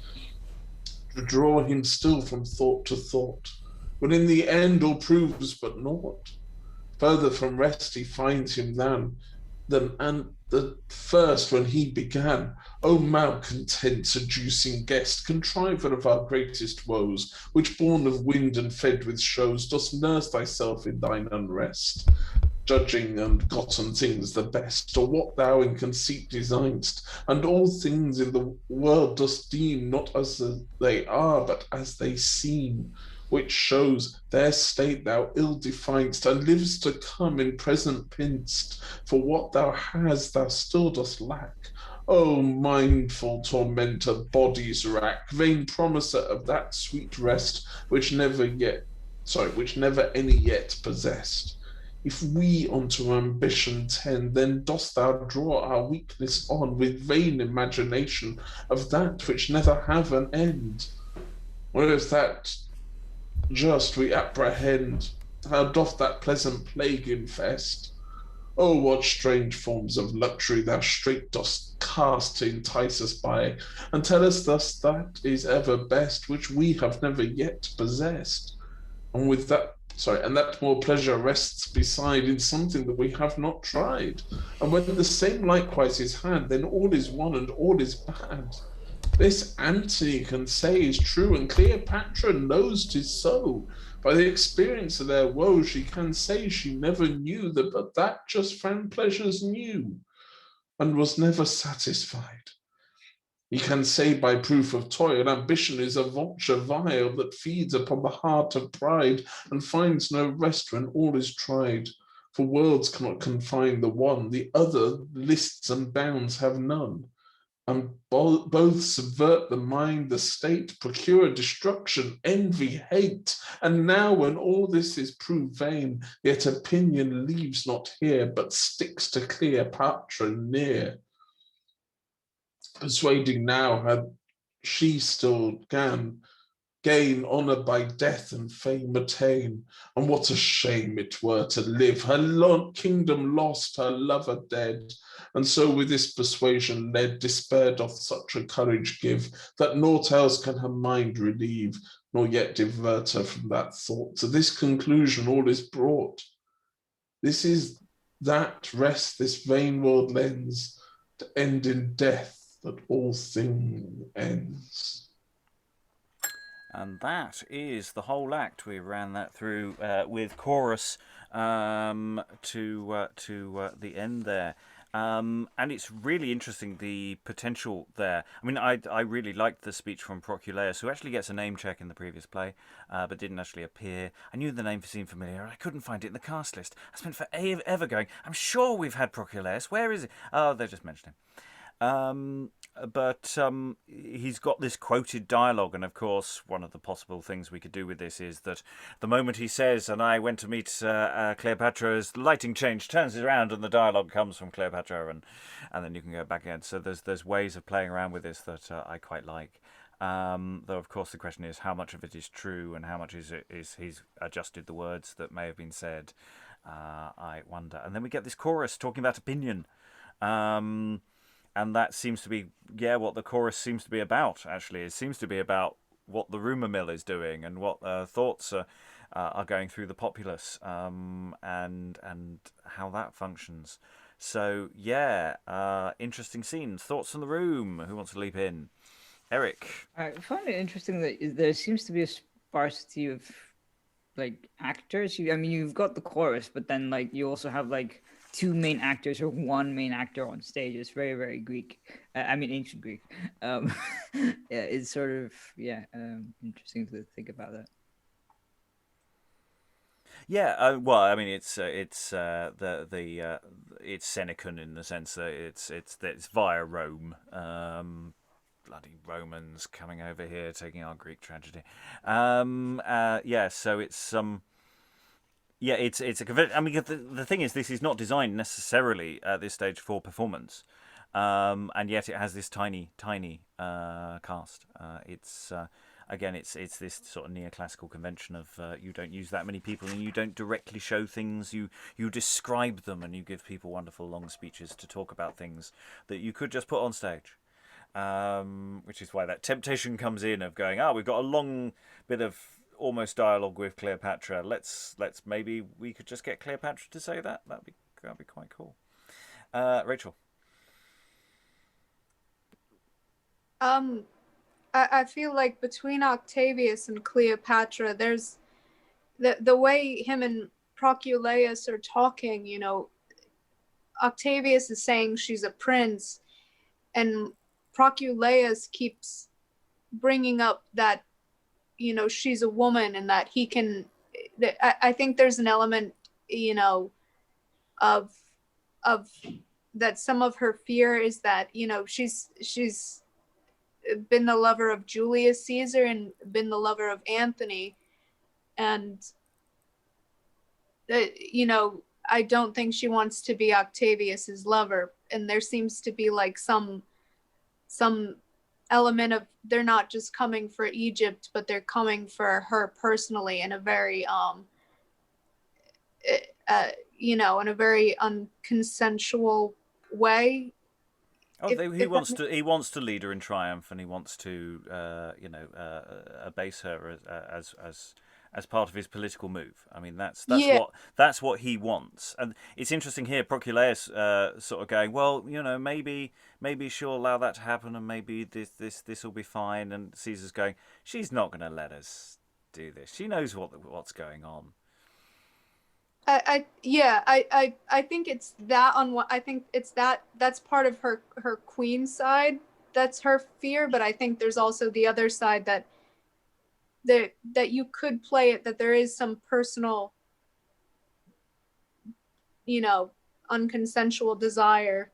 to draw him still from thought to thought, when in the end all proves but naught. Further from rest he finds him than and the first when he began. O malcontent, seducing guest, contriver of our greatest woes, which born of wind and fed with shows, dost nurse thyself in thine unrest, judging and gotten things the best, or what thou in conceit design'st, and all things in the world dost deem not as they are, but as they seem, which shows their state thou ill definedst, and lives to come in present pinst, for what thou hast thou still dost lack. O mindful tormentor, body's rack, vain promiser of that sweet rest which never any yet possessed. If we unto ambition tend, then dost thou draw our weakness on with vain imagination of that which never have an end. Or if that just we apprehend, how doth that pleasant plague infest? Oh, what strange forms of luxury thou straight dost cast to entice us by, and tell us thus that is ever best, which we have never yet possessed. And with that, and that more pleasure rests beside in something that we have not tried. And when the same likewise is had, then all is one and all is bad. This Antony can say is true, and Cleopatra knows 'tis so. By the experience of their woe, she can say she never knew that but that just found pleasures new, and was never satisfied. He can say by proof of toil, ambition is a vulture vile that feeds upon the heart of pride, and finds no rest when all is tried. For worlds cannot confine the one, the other lists and bounds have none. And both subvert the mind, the state, procure destruction, envy, hate. And now when all this is proved vain, yet opinion leaves not here, but sticks to Cleopatra near. Persuading now had she still gain honour by death and fame attain. And what a shame it were to live, her kingdom lost, her lover dead. And so with this persuasion led, despair doth such a courage give, that naught else can her mind relieve, nor yet divert her from that thought. To this conclusion all is brought. This is that rest this vain world lends, to end in death, that all thing ends. And that is the whole act. We ran that through with chorus to the end there. And it's really interesting, the potential there. I mean, I really liked the speech from Proculeius, who actually gets a name check in the previous play, but didn't actually appear. I knew the name seemed familiar. I couldn't find it in the cast list. I spent forever going, I'm sure we've had Proculeius. Where is it? Oh, they just mentioned him. But he's got this quoted dialogue, and of course one of the possible things we could do with this is that the moment he says, and I went to meet Cleopatra, as the lighting change turns it around and the dialogue comes from Cleopatra, and then you can go back again. So there's ways of playing around with this that I quite like. Though of course the question is how much of it is true and how much is he's adjusted the words that may have been said. I wonder. And then we get this chorus talking about opinion. And that seems to be, what the chorus seems to be about, actually. It seems to be about what the rumor mill is doing and what thoughts are going through the populace, and how that functions. So yeah, interesting scenes. Thoughts from the room. Who wants to leap in? Eric. I find it interesting that there seems to be a sparsity of like actors. I mean, you've got the chorus, but then like you also have like two main actors or one main actor on stage. It's very, very Greek. I mean, ancient Greek. Yeah, it's sort of interesting to think about that. Yeah, well, I mean, it's Senecan in the sense that it's via Rome. Bloody Romans coming over here, taking our Greek tragedy. Yeah, so it's yeah, it's a convention. I mean, the thing is, this is not designed necessarily at this stage for performance, and yet it has this tiny cast. It's again, it's this sort of neoclassical convention of you don't use that many people and you don't directly show things. You describe them and you give people wonderful long speeches to talk about things that you could just put on stage. Which is why that temptation comes in of going, we've got a long bit of almost dialogue with Cleopatra. Let's maybe we could just get Cleopatra to say that. That'd be quite cool. Rachael. I feel like between Octavius and Cleopatra, there's the way him and Proculeius are talking. You know, Octavius is saying she's a prince, and Proculeius keeps bringing up that, you know, she's a woman and that he can. I think there's an element, you know, of that some of her fear is that, you know, she's been the lover of Julius Caesar and been the lover of Anthony, and you know, I don't think she wants to be Octavius's lover, and there seems to be like some element of they're not just coming for Egypt, but they're coming for her personally in a very you know, in a very unconsensual way. He wants to lead her in triumph, and he wants to abase her as part of his political move. I mean, that's what he wants. And it's interesting here, Proculeius sort of going, well, you know, maybe she'll allow that to happen, and maybe this will be fine. And Caesar's going, she's not going to let us do this. She knows what's going on. I think it's that on what I think it's that's part of her queen side. That's her fear, but I think there's also the other side that you could play it, that there is some personal, you know, unconsensual desire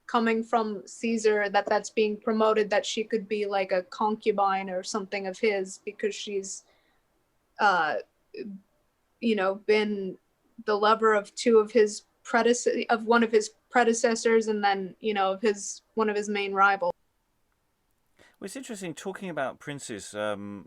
coming from Caesar, that's being promoted, that she could be like a concubine or something of his because she's you know, been the lover of one of his predecessors, and then, you know, of one of his main rivals. Well, it's interesting talking about princes, and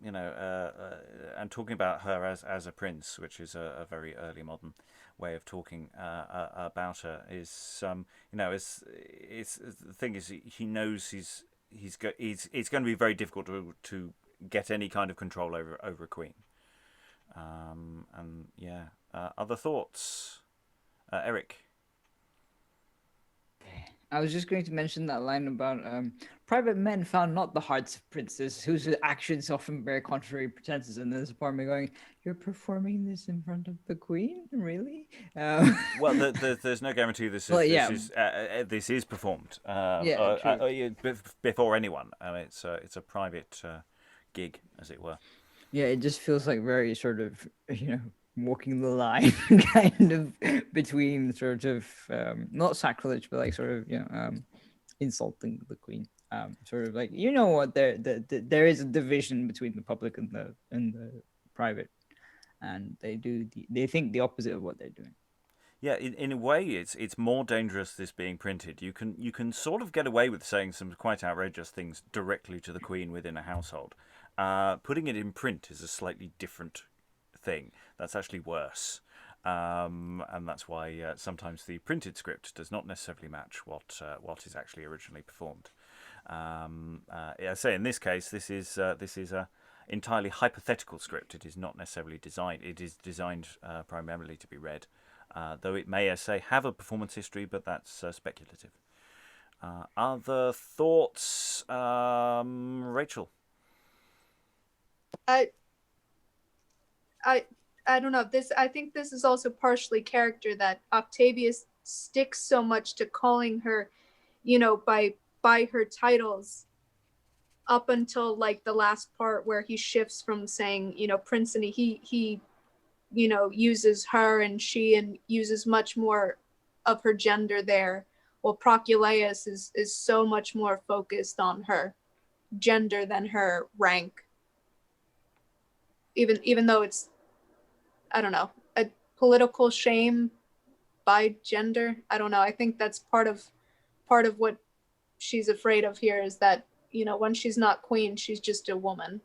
talking about her as a prince, which is a very early modern way of talking about her. Is it's the thing is, he knows it's going to be very difficult to get any kind of control over a queen. And yeah, other thoughts, Eric. I was just going to mention that line about private men found not the hearts of princes, whose actions often bear contrary pretenses. And there's a part of me going, "You're performing this in front of the queen, really?" Well, there's no guarantee this is performed. Before anyone. I mean, it's a private gig, as it were. Yeah, it just feels like very sort of, you know, walking the line kind of between sort of not sacrilege, but like sort of, you know, insulting the queen. Sort of like, you know what, there is a division between the public and the private, and they think the opposite of what they're doing. Yeah, in a way, it's more dangerous this being printed. You can sort of get away with saying some quite outrageous things directly to the queen within a household. Putting it in print is a slightly different thing. That's actually worse, and that's why sometimes the printed script does not necessarily match what is actually originally performed. I say in this case, this is entirely hypothetical script. It is not necessarily designed. It is designed primarily to be read, though it may, as I say, have a performance history, but that's speculative. Other thoughts, Rachel? I don't know. I think this is also partially character, that Octavius sticks so much to calling her, by her titles, up until like the last part where he shifts from saying, Prince, and he uses her and she, and uses much more of her gender there. Well, Proculeius is so much more focused on her gender than her rank. Even though it's, I don't know, a political shame by gender. I don't know. I think that's part of what she's afraid of here, is that, when she's not queen, she's just a woman.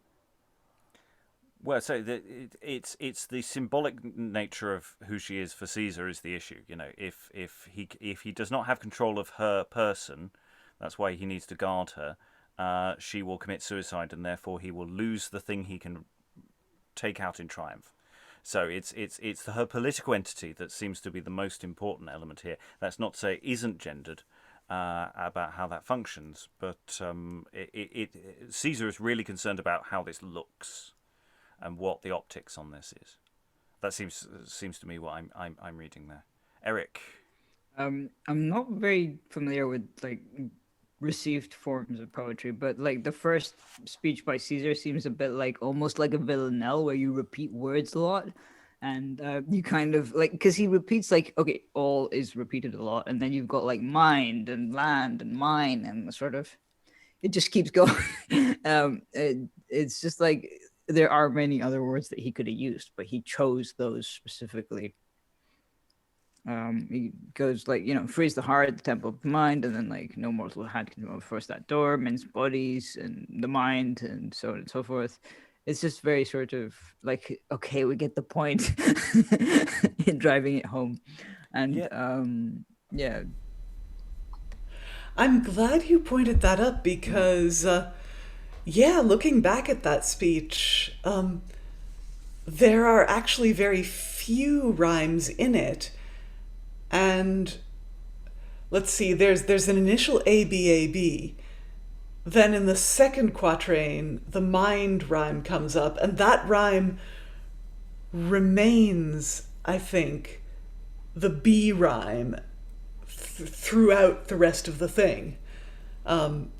Well, so it's the symbolic nature of who she is for Caesar is the issue. If he does not have control of her person, that's why he needs to guard her. She will commit suicide, and therefore he will lose the thing he can take out in triumph. So it's her political entity that seems to be the most important element here. That's not to say it isn't gendered about how that functions, but Caesar is really concerned about how this looks and what the optics on this is. That seems to me what I'm reading there. Eric? I'm not very familiar with received forms of poetry, but the first speech by Caesar seems a bit almost like a villanelle, where you repeat words a lot, and you kind of because he repeats all is repeated a lot, and then you've got mind and land and mine, and sort of it just keeps going. It's just there are many other words that he could have used, but he chose those specifically. He goes frees the heart, the temple of the mind, and then no mortal hand can force that door, men's bodies and the mind, and so on and so forth. It's just very sort of okay, we get the point in driving it home. And yeah. I'm glad you pointed that up, because looking back at that speech, there are actually very few rhymes in it. And let's see, there's an initial A-B-A-B. Then in the second quatrain, the mind rhyme comes up, and that rhyme remains, I think, the B rhyme throughout the rest of the thing. And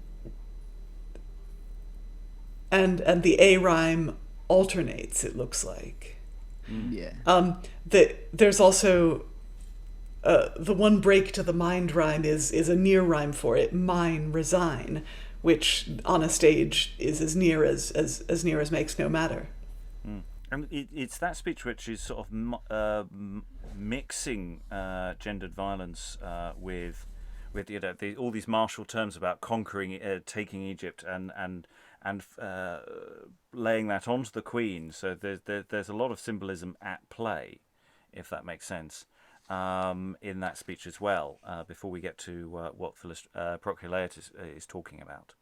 the A rhyme alternates, it looks like. Yeah. There's also the one break to the mind rhyme is a near rhyme for it, mine, resign, which on a stage is as near as makes no matter. And it's that speech which is sort of mixing gendered violence with all these martial terms about conquering, taking Egypt, and laying that onto the queen. So there's a lot of symbolism at play, if that makes sense, in that speech as well. Before we get to what Proculeius is talking about.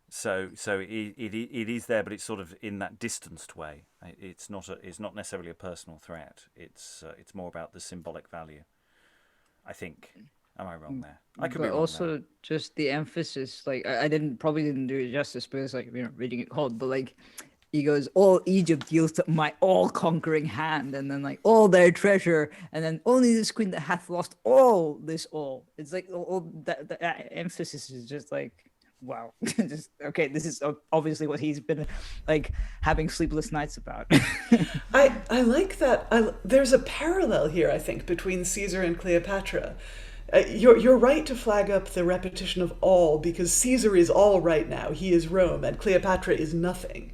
So it is there, but it's sort of in that distanced way. It's not necessarily a personal threat. It's more about the symbolic value, I think. Am I wrong there? I could be wrong also there. Just the emphasis. I probably didn't do it justice, but it's reading it cold. But he goes, all Egypt yields to my all-conquering hand, and then all their treasure, and then only this queen that hath lost all this all. It's all that emphasis is just wow. Just okay, this is obviously what he's been having sleepless nights about. I like that. There's a parallel here, I think, between Caesar and Cleopatra. You're right to flag up the repetition of all, because Caesar is all right now. He is Rome, and Cleopatra is nothing.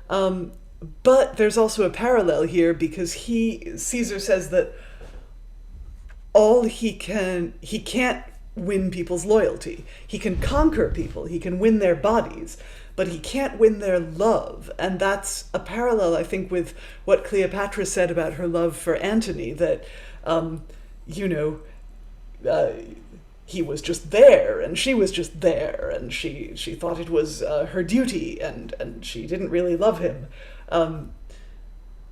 But there's also a parallel here, because Caesar says that he can't win people's loyalty. He can conquer people, he can win their bodies, but he can't win their love. And that's a parallel, I think, with what Cleopatra said about her love for Antony, that, he was just there, and she was just there, and she thought it was her duty, and she didn't really love him.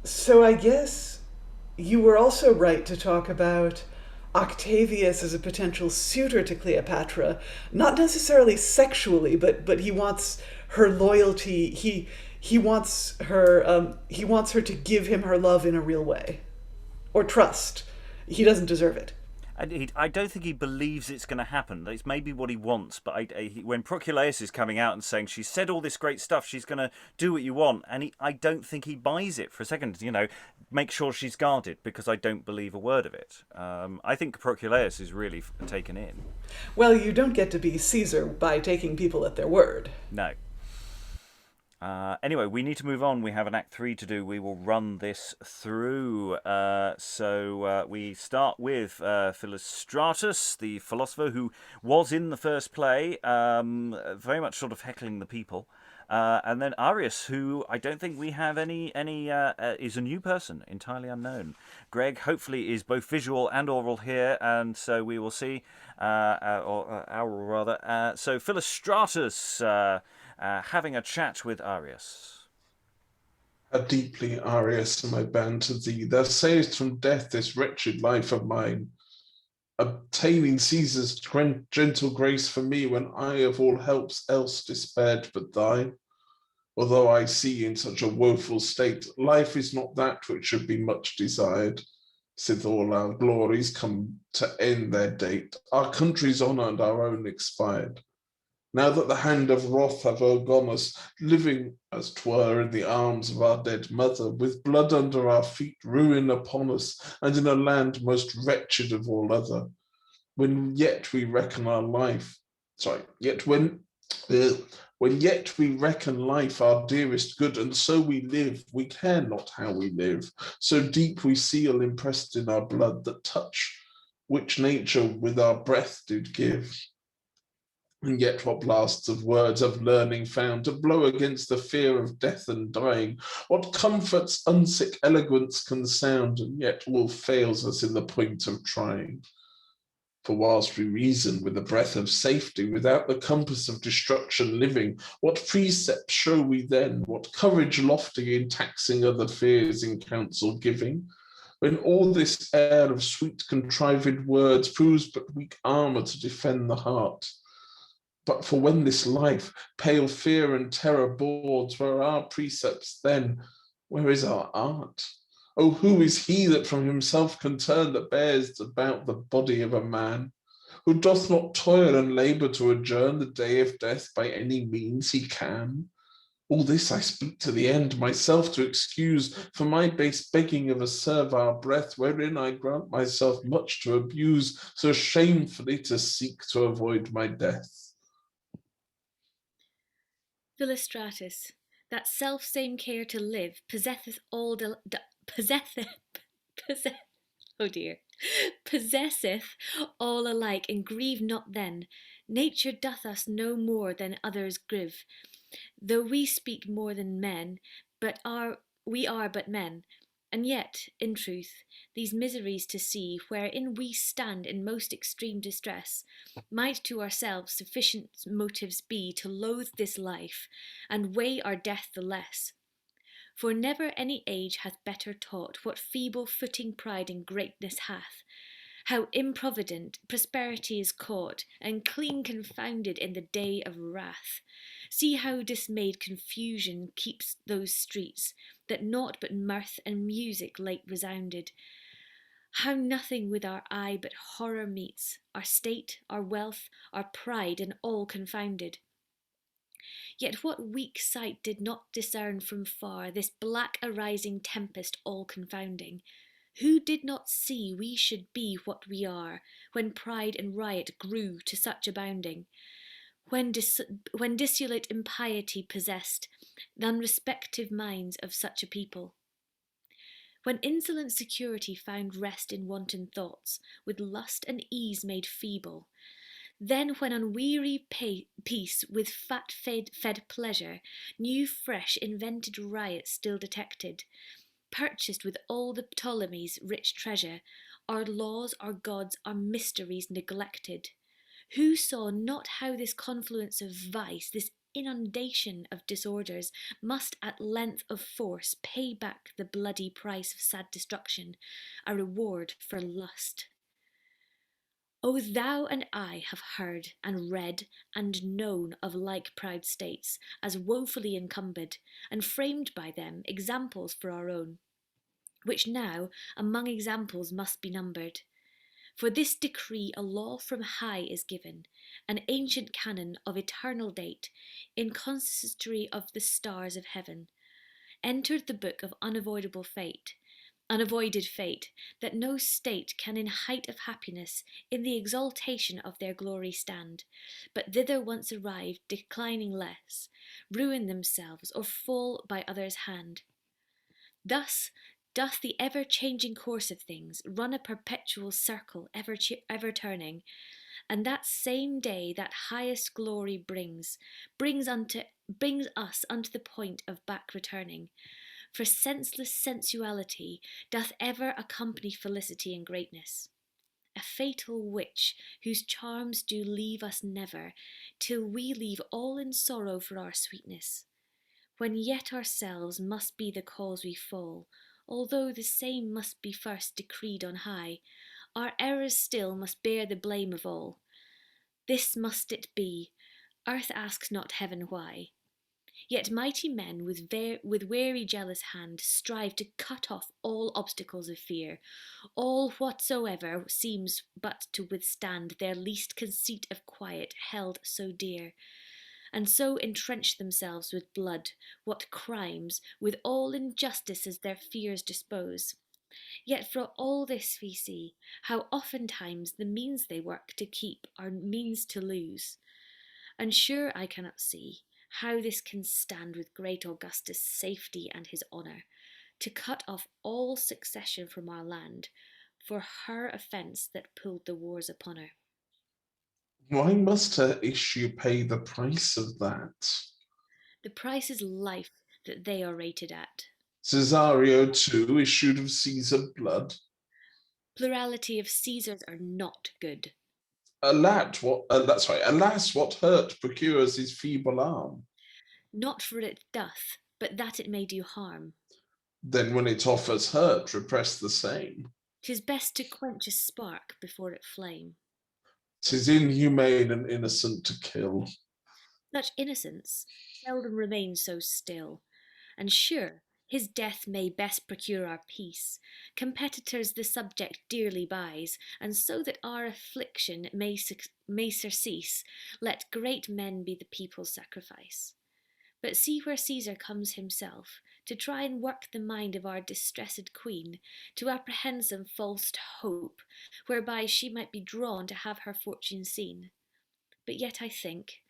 So I guess you were also right to talk about Octavius as a potential suitor to Cleopatra, not necessarily sexually, but he wants her loyalty. He wants her to give him her love in a real way, or trust. He doesn't deserve it. I don't think he believes it's going to happen. It's maybe what he wants, but when Proculeius is coming out and saying she's said all this great stuff, she's going to do what you want, and I don't think he buys it for a second. Make sure she's guarded, because I don't believe a word of it. I think Proculeius is really taken in. Well, you don't get to be Caesar by taking people at their word. No. Anyway, we need to move on. We have an Act 3 to do. We will run this through. So we start with Philostratus, the philosopher who was in the first play, very much sort of heckling the people. And then Arius, who I don't think we have any is a new person, entirely unknown. Greg, hopefully, is both visual and oral here, and so we will see, or oral rather. So Philostratus, having a chat with Arius. How deeply, Arius, am I bound to thee. Thou savest from death this wretched life of mine, obtaining Caesar's gentle grace for me when I of all helps else despaired but thine. Although I see in such a woeful state, life is not that which should be much desired, sith all our glories come to end their date, our country's honour and our own expired. Now that the hand of wrath have o'ergone us, living, as 'twere, in the arms of our dead mother, with blood under our feet, ruin upon us, and in a land most wretched of all other, when yet we reckon our life, when yet we reckon life our dearest good, and so we live, we care not how we live, so deep we seal impressed in our blood that touch which nature with our breath did give. And yet what blasts of words of learning found to blow against the fear of death and dying? What comforts unsick eloquence can sound, and yet all fails us in the point of trying? For whilst we reason with the breath of safety, without the compass of destruction living, what precepts show we then? What courage lofty in taxing other fears in counsel giving? When all this air of sweet contrived words proves but weak armour to defend the heart. But for when this life, pale fear and terror boards, where are our precepts then? Where is our art? Oh, who is he that from himself can turn, that bears about the body of a man? Who doth not toil and labour to adjourn the day of death by any means he can? All this I speak to the end, myself to excuse, for my base begging of a servile breath, wherein I grant myself much to abuse, so shamefully to seek to avoid my death. Philostratus, that self-same care to live possesseth all possesseth all alike, and grieve not then. Nature doth us no more than others grieve, though we speak more than men, we are but men. And yet, in truth, these miseries to see, wherein we stand in most extreme distress, might to ourselves sufficient motives be to loathe this life, and weigh our death the less. For never any age hath better taught what feeble footing pride and greatness hath, how improvident prosperity is caught, and clean confounded in the day of wrath. See how dismayed confusion keeps those streets, that naught but mirth and music late resounded. How nothing with our eye but horror meets, our state, our wealth, our pride, and all confounded. Yet what weak sight did not discern from far this black arising tempest all confounding? Who did not see we should be what we are, when pride and riot grew to such abounding? When dissolute impiety possessed the unrespective minds of such a people? When insolent security found rest in wanton thoughts, with lust and ease made feeble? Then when unweary peace with fat-fed pleasure, new fresh invented riot still detected, purchased with all the Ptolemies' rich treasure, our laws, our gods, our mysteries neglected? Who saw not how this confluence of vice, this inundation of disorders, must at length of force pay back the bloody price of sad destruction, a reward for lust? O thou and I have heard and read and known of like proud states, as woefully encumbered, and framed by them examples for our own, which now among examples must be numbered. For this decree a law from high is given, an ancient canon of eternal date, in consistory of the stars of heaven, entered the book of unavoided fate, that no state can in height of happiness, in the exaltation of their glory stand, but thither once arrived, declining less, ruin themselves, or fall by others' hand. Thus doth the ever-changing course of things run a perpetual circle, ever turning, and that same day that highest glory brings us unto the point of back returning. For senseless sensuality doth ever accompany felicity and greatness, a fatal witch whose charms do leave us never, till we leave all in sorrow for our sweetness, when yet ourselves must be the cause we fall, although the same must be first decreed on high, our errors still must bear the blame of all. This must it be, earth asks not heaven why. Yet mighty men with wary jealous hand strive to cut off all obstacles of fear, all whatsoever seems but to withstand their least conceit of quiet held so dear, and so entrench themselves with blood, what crimes, with all injustices their fears dispose. Yet for all this we see, how oftentimes the means they work to keep are means to lose. And sure I cannot see how this can stand with great Augustus' safety and his honour, to cut off all succession from our land, for her offence that pulled the wars upon her. Why must her issue pay the price of that? The price is life that they are rated at. Cesario too issued of Caesar blood. Plurality of Caesars are not good. Alas, what hurt procures his feeble arm? Not for it doth, but that it may do harm. Then when it offers hurt, repress the same. 'Tis best to quench a spark before it flame. 'Tis inhumane and innocent to kill. Such innocence seldom remains so still, and sure his death may best procure our peace. Competitors the subject dearly buys, and so that our affliction may surcease, let great men be the people's sacrifice. But see where Caesar comes himself, to try and work the mind of our distressed queen, to apprehend some false hope, whereby she might be drawn to have her fortune seen. But yet I think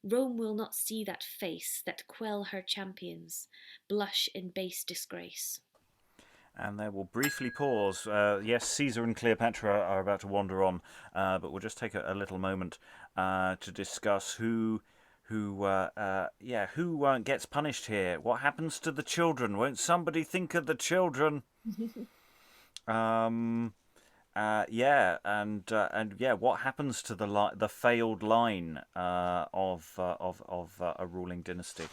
Rome will not see that face that quell her champions, blush in base disgrace. And there will briefly pause. Yes, Caesar and Cleopatra are about to wander on, but we'll just take a little moment to discuss who gets punished here. What happens to the children? Won't somebody think of the children? What happens to the failed line of a ruling dynasty?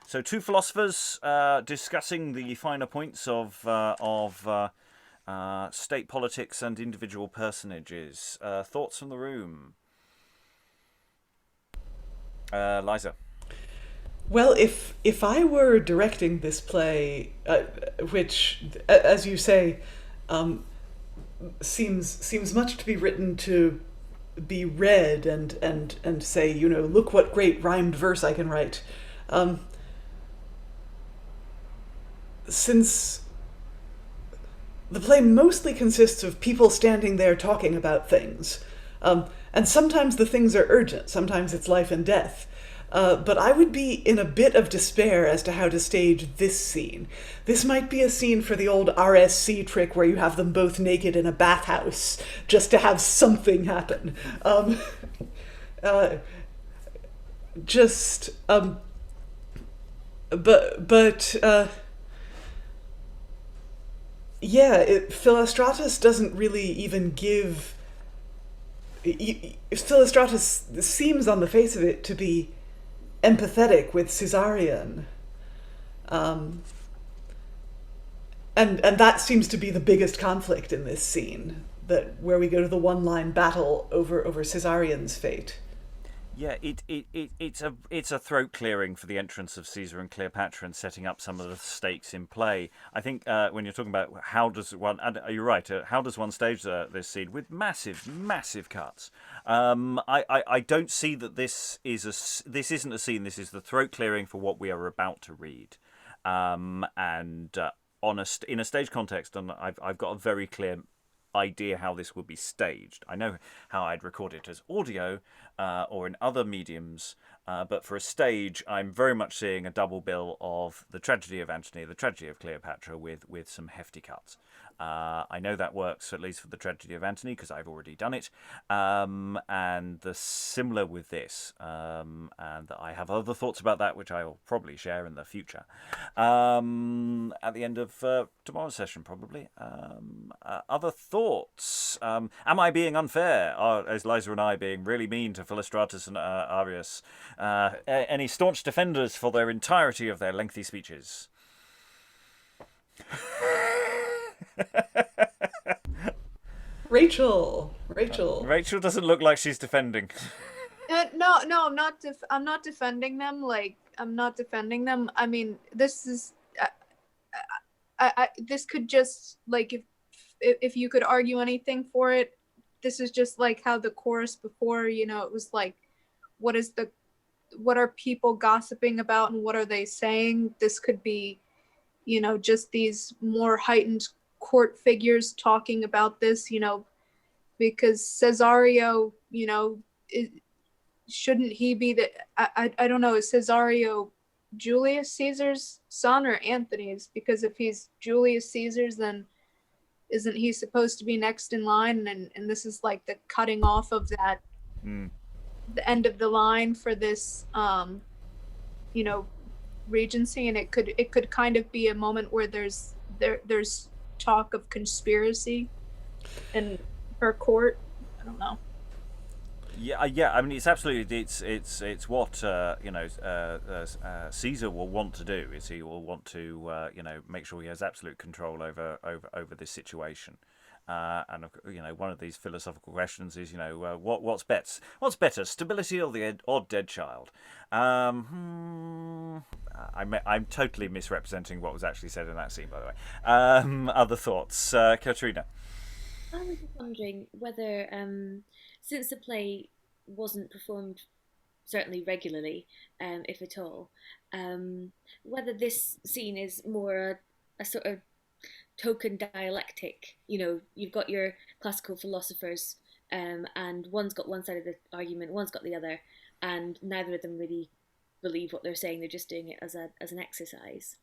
So two philosophers discussing the finer points of state politics and individual personages. Thoughts from the room? Liza. Well, if I were directing this play, which, as you say, seems much to be written to be read and say, look what great rhymed verse I can write. Since the play mostly consists of people standing there talking about things, and sometimes the things are urgent, sometimes it's life and death. But I would be in a bit of despair as to how to stage this scene. This might be a scene for the old RSC trick where you have them both naked in a bathhouse just to have something happen. Philostratus doesn't really even give. Philostratus seems on the face of it to be empathetic with Caesarion. Um, and that seems to be the biggest conflict in this scene, that where we go to the one-line battle over Caesarion's fate. Yeah, it's a throat clearing for the entrance of Caesar and Cleopatra and setting up some of the stakes in play. I think when you're talking about how does one, and you're right, how does one stage this scene with massive cuts? I don't see that this isn't a scene. This is the throat clearing for what we are about to read, and in a stage context, and I've got a very clear idea how this would be staged. I know how I'd record it as audio or in other mediums, but for a stage, I'm very much seeing a double bill of the tragedy of Antony, the tragedy of Cleopatra, with some hefty cuts. I know that works, at least for the tragedy of Antony, because I've already done it. And the similar with this, and I have other thoughts about that, which I will probably share in the future. At the end of tomorrow's session, probably. Other thoughts? Am I being unfair? Is Liza and I being really mean to Philostratus and Arius? Any staunch defenders for their entirety of their lengthy speeches? Rachel. Rachael doesn't look like she's defending. No, I'm not defending them. Like, I'm not defending them. I mean, this is, this could just, like, if you could argue anything for it, this is just like how the chorus before, it was like, what are people gossiping about and what are they saying? This could be, just these more heightened court figures talking about this, because Cesario, shouldn't he be I don't know, is Cesario Julius Caesar's son or Anthony's? Because if he's Julius Caesar's, then isn't he supposed to be next in line? And this is like the cutting off of that, the end of the line for this, regency, and it could kind of be a moment where there's talk of conspiracy in her court. I don't know. Yeah. I mean, it's absolutely it's what Caesar will want to do. Is he will want to make sure he has absolute control over this situation. And one of these philosophical questions is, what's better, stability or the odd dead child? I'm totally misrepresenting what was actually said in that scene, by the way. Other thoughts, Katrina? I was just wondering whether, since the play wasn't performed certainly regularly, if at all, whether this scene is more a sort of token dialectic. You've got your classical philosophers, and one's got one side of the argument, one's got the other, and neither of them really believe what they're saying. They're just doing it as an exercise.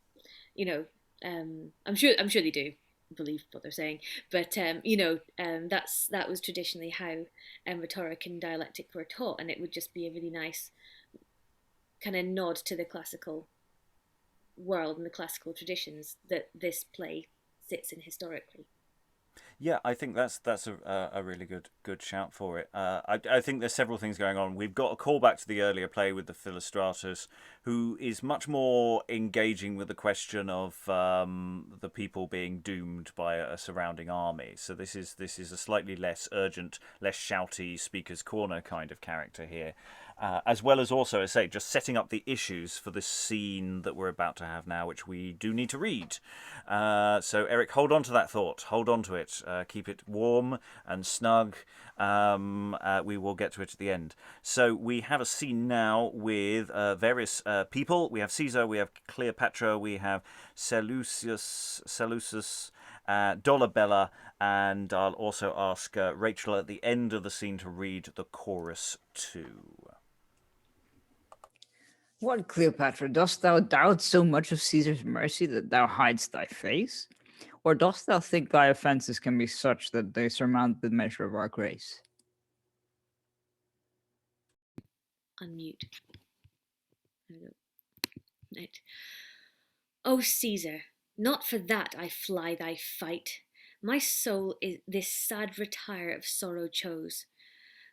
I'm sure they do believe what they're saying, but that was traditionally how rhetoric and dialectic were taught, and it would just be a really nice kind of nod to the classical world and the classical traditions that this play sits in historically. Yeah, I think that's a really good shout for it. I think there's several things going on. We've got a callback to the earlier play with the Philostratus, who is much more engaging with the question of the people being doomed by a surrounding army. So this is a slightly less urgent, less shouty speaker's corner kind of character here. As well as also, as I say, just setting up the issues for the scene that we're about to have now, which we do need to read. So, Eric, hold on to that thought. Hold on to it. Keep it warm and snug. We will get to it at the end. So we have a scene now with various people. We have Caesar, we have Cleopatra, we have Seleucus, Dolabella, and I'll also ask Rachael at the end of the scene to read the chorus too. What, Cleopatra, dost thou doubt so much of Caesar's mercy that thou hidest thy face? Or dost thou think thy offences can be such that they surmount the measure of our grace? Unmute. There we go. Right. O Caesar, Not for that I fly thy fight. My soul is this sad retire of sorrow chose,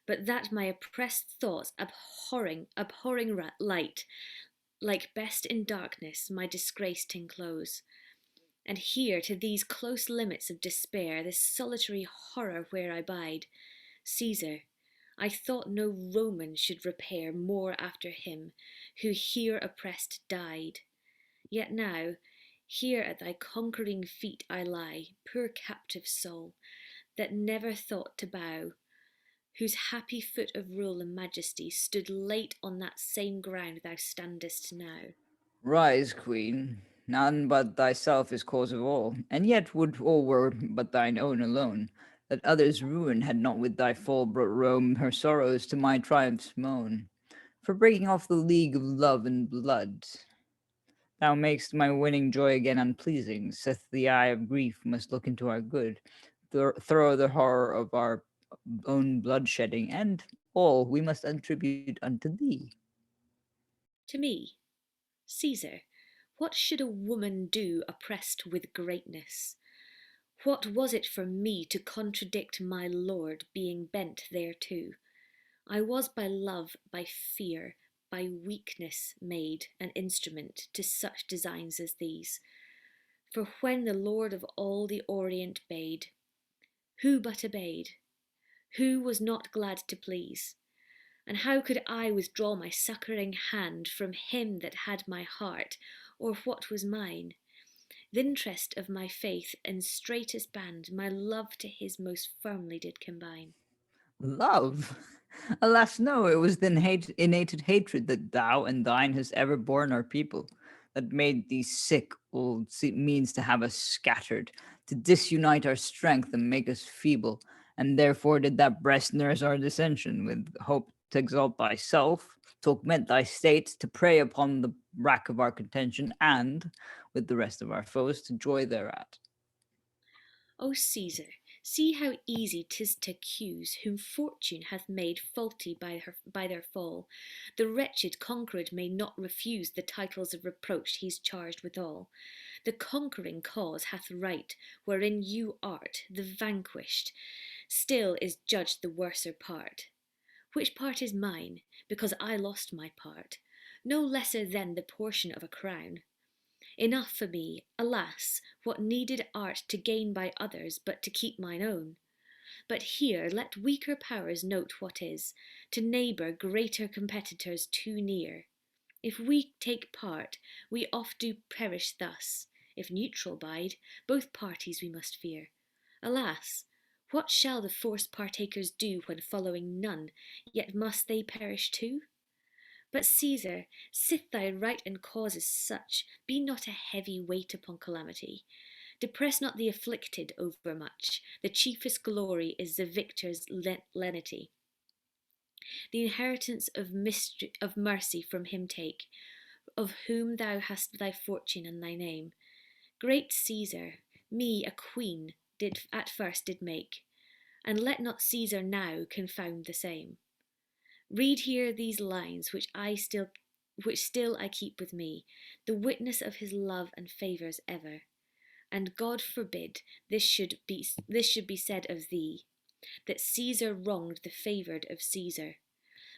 but that my oppressed thoughts abhorring light, like best in darkness my disgrace t'enclose. And here to these close limits of despair, this solitary horror where I bide, Caesar, I thought no Roman should repair more after him, who here oppressed died. Yet now, here at thy conquering feet I lie, poor captive soul, that never thought to bow, whose happy foot of rule and majesty stood late on that same ground thou standest now. Rise, queen. None but thyself is cause of all, and yet would all were but thine own alone, that others' ruin had not with thy fall brought Rome her sorrows to my triumphs moan. For breaking off the league of love and blood, thou makest my winning joy again unpleasing, sith the eye of grief must look into our good, throw the horror of our own bloodshedding, and all we must attribute unto thee. To me, Caesar, what should a woman do oppressed with greatness? What was it for me to contradict my lord, being bent thereto? I was by love, by fear, by weakness made an instrument to such designs as these. For when the Lord of all the Orient bade, who but obeyed? Who was not glad to please? And how could I withdraw my succouring hand from him that had my heart, or what was mine? The interest of my faith in straitest band, my love to his most firmly did combine. Love? Alas, no, it was the innate hatred that thou and thine hast ever borne our people, that made these sick old means to have us scattered, to disunite our strength and make us feeble, and therefore did that breast nurse our dissension, with hope to exalt thyself, to augment thy state, to prey upon the rack of our contention, and, with the rest of our foes, to joy thereat. O Caesar, see how easy 'tis to accuse whom fortune hath made faulty by their fall. The wretched conquered may not refuse the titles of reproach he's charged withal. The conquering cause hath right, wherein you art the vanquished, still is judged the worser part. Which part is mine, because I lost my part? No lesser than the portion of a crown. Enough for me, alas, what needed art to gain by others, but to keep mine own? But here let weaker powers note what is, to neighbour greater competitors too near. If we take part, we oft do perish thus. If neutral bide, both parties we must fear. Alas, what shall the forced partakers do when following none, yet must they perish too? But Caesar, sith thy right and cause is such, be not a heavy weight upon calamity. Depress not the afflicted overmuch. The chiefest glory is the victor's lenity. The inheritance of mercy from him take, of whom thou hast thy fortune and thy name. Great Caesar, me a queen at first did make, and let not Caesar now confound the same. Read here these lines which still I keep with me, the witness of his love and favours ever. And God forbid this should be said of thee, that Caesar wronged the favoured of Caesar.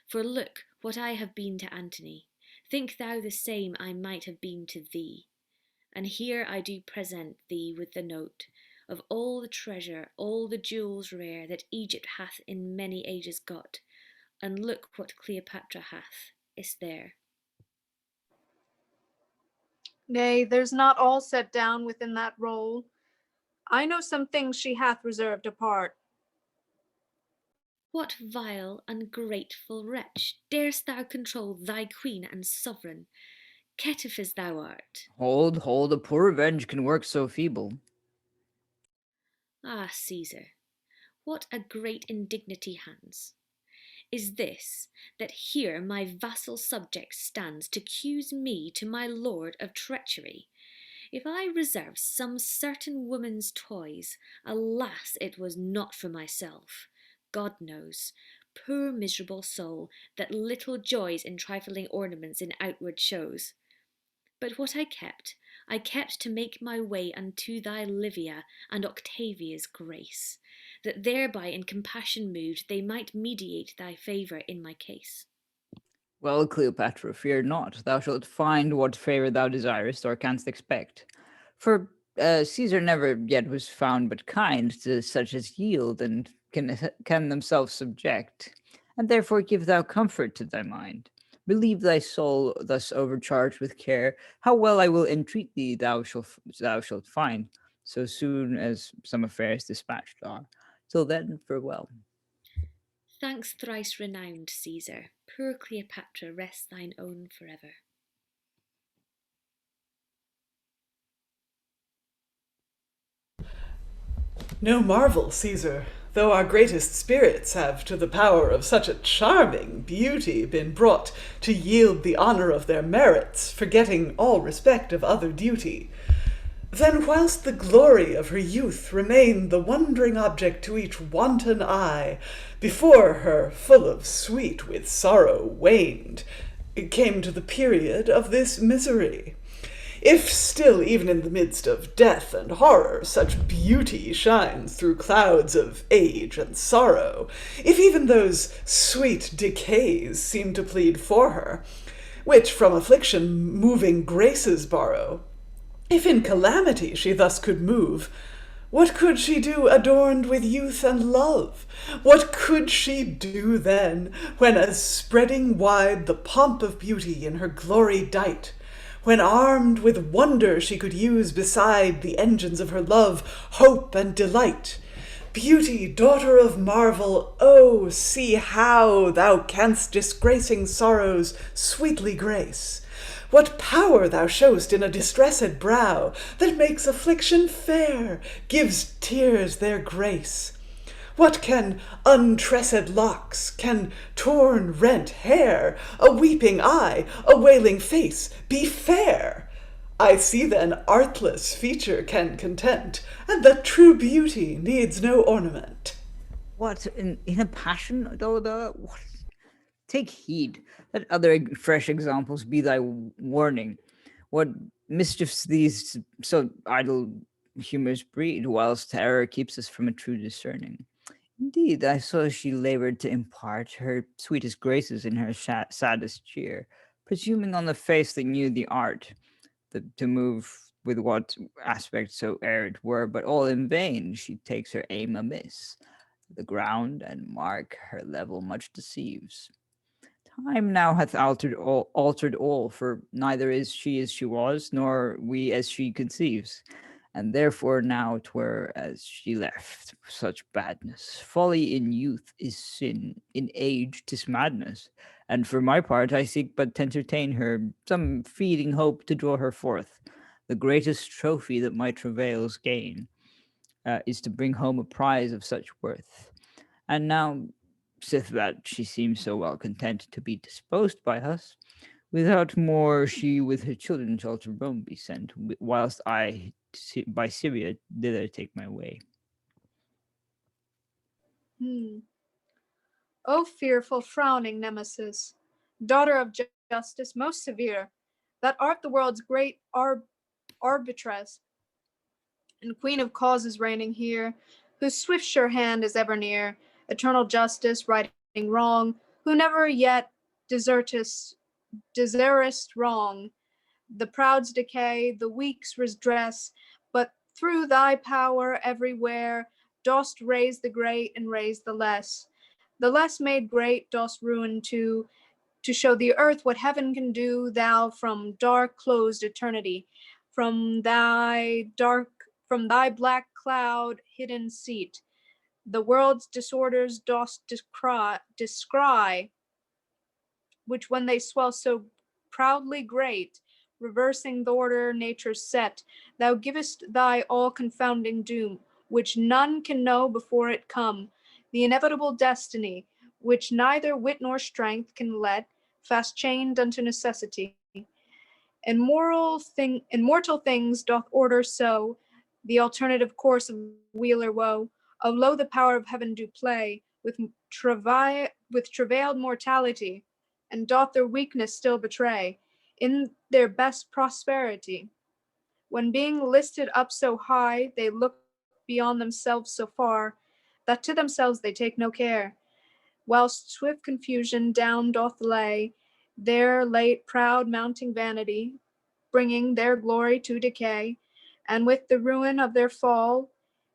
For look what I have been to Antony, think thou the same I might have been to thee. And here I do present thee with the note of all the treasure, all the jewels rare that Egypt hath in many ages got, and look what Cleopatra hath, is there. Nay, there's not all set down within that roll. I know some things she hath reserved apart. What vile, ungrateful wretch, darest thou control thy queen and sovereign? Caitiff as thou art. Hold, a poor revenge can work so feeble. Ah, Caesar, what a great indignity hands is this, that here my vassal subject stands to accuse me to my lord of treachery. If I reserve some certain woman's toys, alas, it was not for myself. God knows, poor miserable soul, that little joys in trifling ornaments in outward shows. But what I kept, I kept to make my way unto thy Livia and Octavia's grace, that thereby in compassion moved they might mediate thy favour in my case. Well, Cleopatra, fear not. Thou shalt find what favour thou desirest or canst expect. For Caesar never yet was found but kind to such as yield and can themselves subject. And therefore give thou comfort to thy mind. Relieve thy soul thus overcharged with care. How well I will entreat thee thou shalt find, so soon as some affairs dispatched are. Till then, farewell. Thanks thrice renowned, Caesar. Poor Cleopatra rest thine own forever. No marvel, Caesar, though our greatest spirits have to the power of such a charming beauty been brought to yield the honour of their merits, forgetting all respect of other duty. Then whilst the glory of her youth remained the wondering object to each wanton eye, before her, full of sweet with sorrow waned, it came to the period of this misery. If still even in the midst of death and horror such beauty shines through clouds of age and sorrow, if even those sweet decays seem to plead for her, which from affliction moving graces borrow, if in calamity she thus could move, what could she do adorned with youth and love? What could she do then, when as spreading wide the pomp of beauty in her glory dight, when armed with wonder she could use beside the engines of her love, hope and delight? Beauty, daughter of marvel, oh, see how thou canst disgracing sorrows sweetly grace. What power thou show'st in a distressed brow, that makes affliction fair, gives tears their grace. What can untressed locks, can torn rent hair, a weeping eye, a wailing face, be fair? I see then artless feature can content, and that true beauty needs no ornament. What, in a passion, Dolabella? What? Take heed, let other fresh examples be thy warning. What mischiefs these so idle humours breed, whilst terror keeps us from a true discerning. Indeed, I saw she laboured to impart her sweetest graces in her saddest cheer, presuming on the face that knew the art, to move with what aspect so ere it were, but all in vain. She takes her aim amiss. The ground and mark her level much deceives. Time now hath altered all, for neither is she as she was, nor we as she conceives. And therefore now 'twere as she left, such badness. Folly in youth is sin, in age 'tis madness. And for my part, I seek but to entertain her, some feeding hope to draw her forth. The greatest trophy that my travails gain is to bring home a prize of such worth. And now, sith that she seems so well content to be disposed by us, without more she with her children shall to Rome be sent, whilst I by Syria thither take my way. O fearful, frowning Nemesis, daughter of justice most severe, that art the world's great arbitress, and queen of causes reigning here, whose swift sure hand is ever near, eternal justice, righting wrong, who never yet desertest wrong, the proud's decay, the weak's redress, but through thy power everywhere dost raise the great and raise the less made great dost ruin to show the earth what heaven can do. Thou from dark closed eternity, from thy black cloud hidden seat, the world's disorders dost descry, which when they swell so proudly great, reversing the order nature's set, thou givest thy all-confounding doom, which none can know before it come, the inevitable destiny, which neither wit nor strength can let, fast chained unto necessity. And mortal things doth order so, the alternative course of weal or woe, of lo the power of heaven do play, with travailed mortality, and doth their weakness still betray, in their best prosperity. when being listed up so high, they look beyond themselves so far, that to themselves they take no care, whilst swift confusion down doth lay their late proud mounting vanity, bringing their glory to decay, and with the ruin of their fall,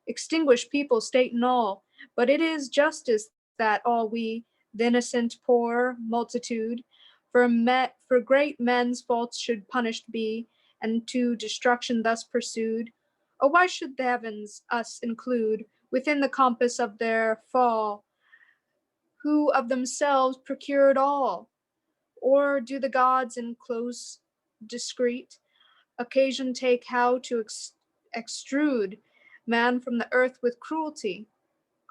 extinguish people, state, and all. But it is justice that all we, the innocent poor multitude, for great men's faults should punished be, and to destruction thus pursued. Oh, why should the heavens us include within the compass of their fall, who of themselves procured all? Or do the gods in close discreet occasion take how to extrude man from the earth with cruelty?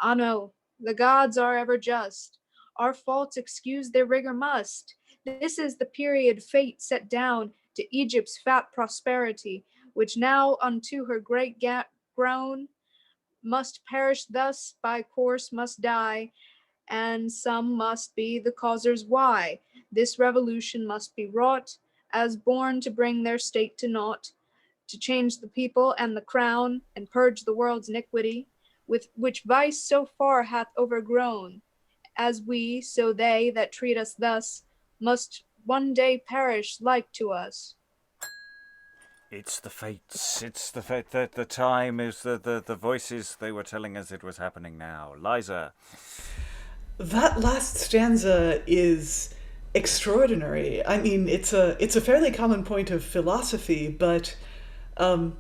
Ah no, the gods are ever just. Our faults excuse their rigor must. This is the period fate set down to Egypt's fat prosperity, which now unto her great groan must perish thus, by course must die, and some must be the causers why this revolution must be wrought, as born to bring their state to naught, to change the people and the crown, and purge the world's iniquity, with which vice so far hath overgrown. As we, so they that treat us thus, must one day perish like to us. It's the fates. It's the fate. The time is the voices. They were telling us it was happening now. Liza. That last stanza is extraordinary. I mean, it's a fairly common point of philosophy, but I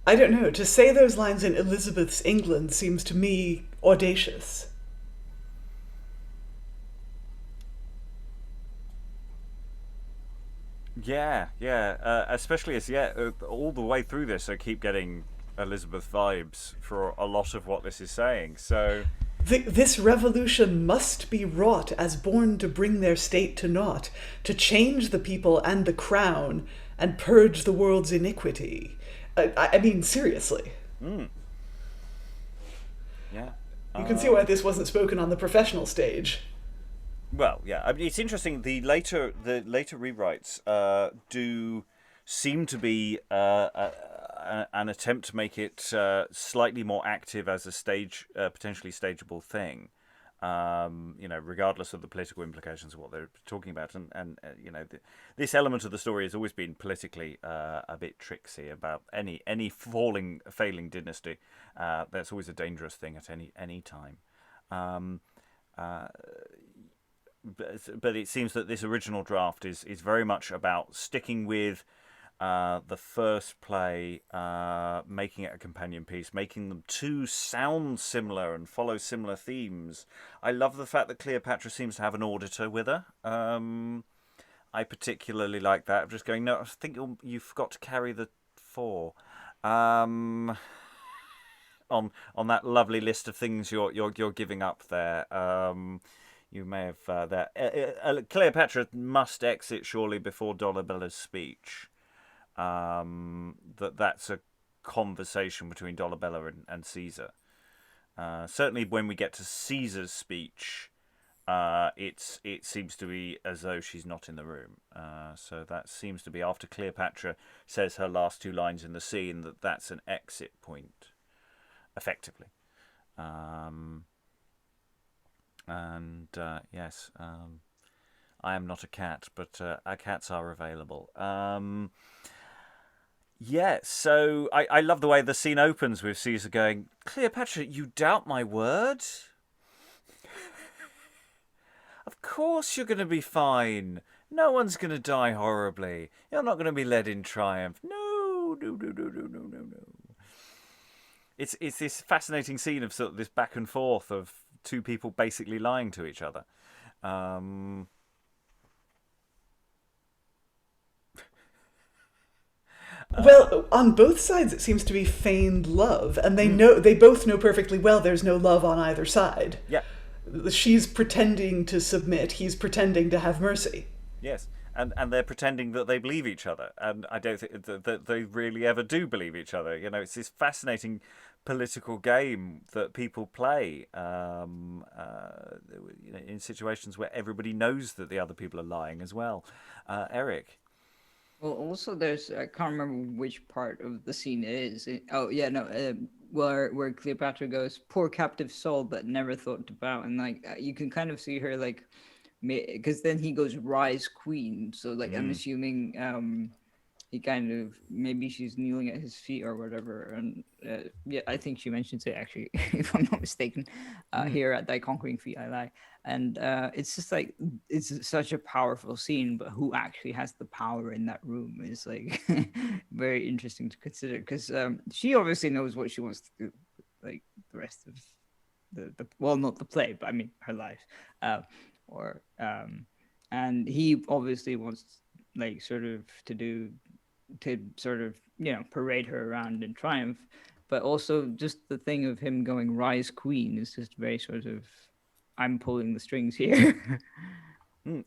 don't know. To say those lines in Elizabeth's England seems to me audacious. Yeah. Especially as all the way through this, I keep getting Elizabeth vibes for a lot of what this is saying. So. This revolution must be wrought as born to bring their state to naught, to change the people and the crown, and purge the world's iniquity. I mean, seriously. Yeah. You can see why this wasn't spoken on the professional stage. Well, yeah. I mean, it's interesting. The later rewrites do seem to be an attempt to make it slightly more active as a potentially stageable thing. Regardless of the political implications of what they're talking about, and this element of the story has always been politically a bit tricksy about any failing dynasty. That's always a dangerous thing at any time. But it seems that this original draft is very much about sticking with the first play, making it a companion piece, making them two sound similar and follow similar themes. I love the fact that Cleopatra seems to have an auditor with her. I particularly like that. I'm just going, no, I think you've got to carry the 4. On that lovely list of things you're giving up there. You may have Cleopatra must exit surely before Dolabella's speech. That's a conversation between Dolabella and Caesar. Certainly, when we get to Caesar's speech, it seems to be as though she's not in the room. So that seems to be after Cleopatra says her last 2 lines in the scene that's an exit point, effectively. Yes, I am not a cat, but our cats are available. So I love the way the scene opens with Caesar going, Cleopatra, you doubt my word? Of course you're going to be fine. No one's going to die horribly. You're not going to be led in triumph. No. It's this fascinating scene of sort of this back and forth of 2 people basically lying to each other. Well, on both sides, it seems to be feigned love, and they both know perfectly well there's no love on either side. Yeah. She's pretending to submit, he's pretending to have mercy. Yes, and they're pretending that they believe each other, and I don't think that they really ever do believe each other. It's this fascinating political game that people play in situations where everybody knows that the other people are lying as well. Eric? Well, also there's I can't remember which part of the scene it is. Oh yeah, no, where Cleopatra goes, "Poor captive soul that never thought to bow," and like you can kind of see her like, because then he goes, "Rise, queen." So like I'm assuming he kind of maybe she's kneeling at his feet or whatever, and yeah, I think she mentions it actually, if I'm not mistaken, here at "Thy conquering feet I lie," and it's just like it's such a powerful scene, but who actually has the power in that room is like very interesting to consider because she obviously knows what she wants to do, like the rest of the well, not the play, but I mean her life, or and he obviously wants like sort of to sort of parade her around in triumph, but also just the thing of him going "Rise, Queen" is just very sort of I'm pulling the strings here.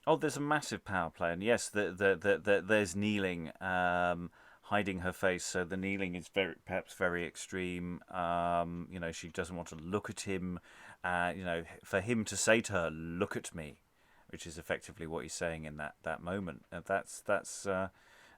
Oh, there's a massive power play, and yes, there's kneeling, hiding her face, so the kneeling is perhaps very extreme. She doesn't want to look at him. For him to say to her, "Look at me," which is effectively what he's saying in that moment. That's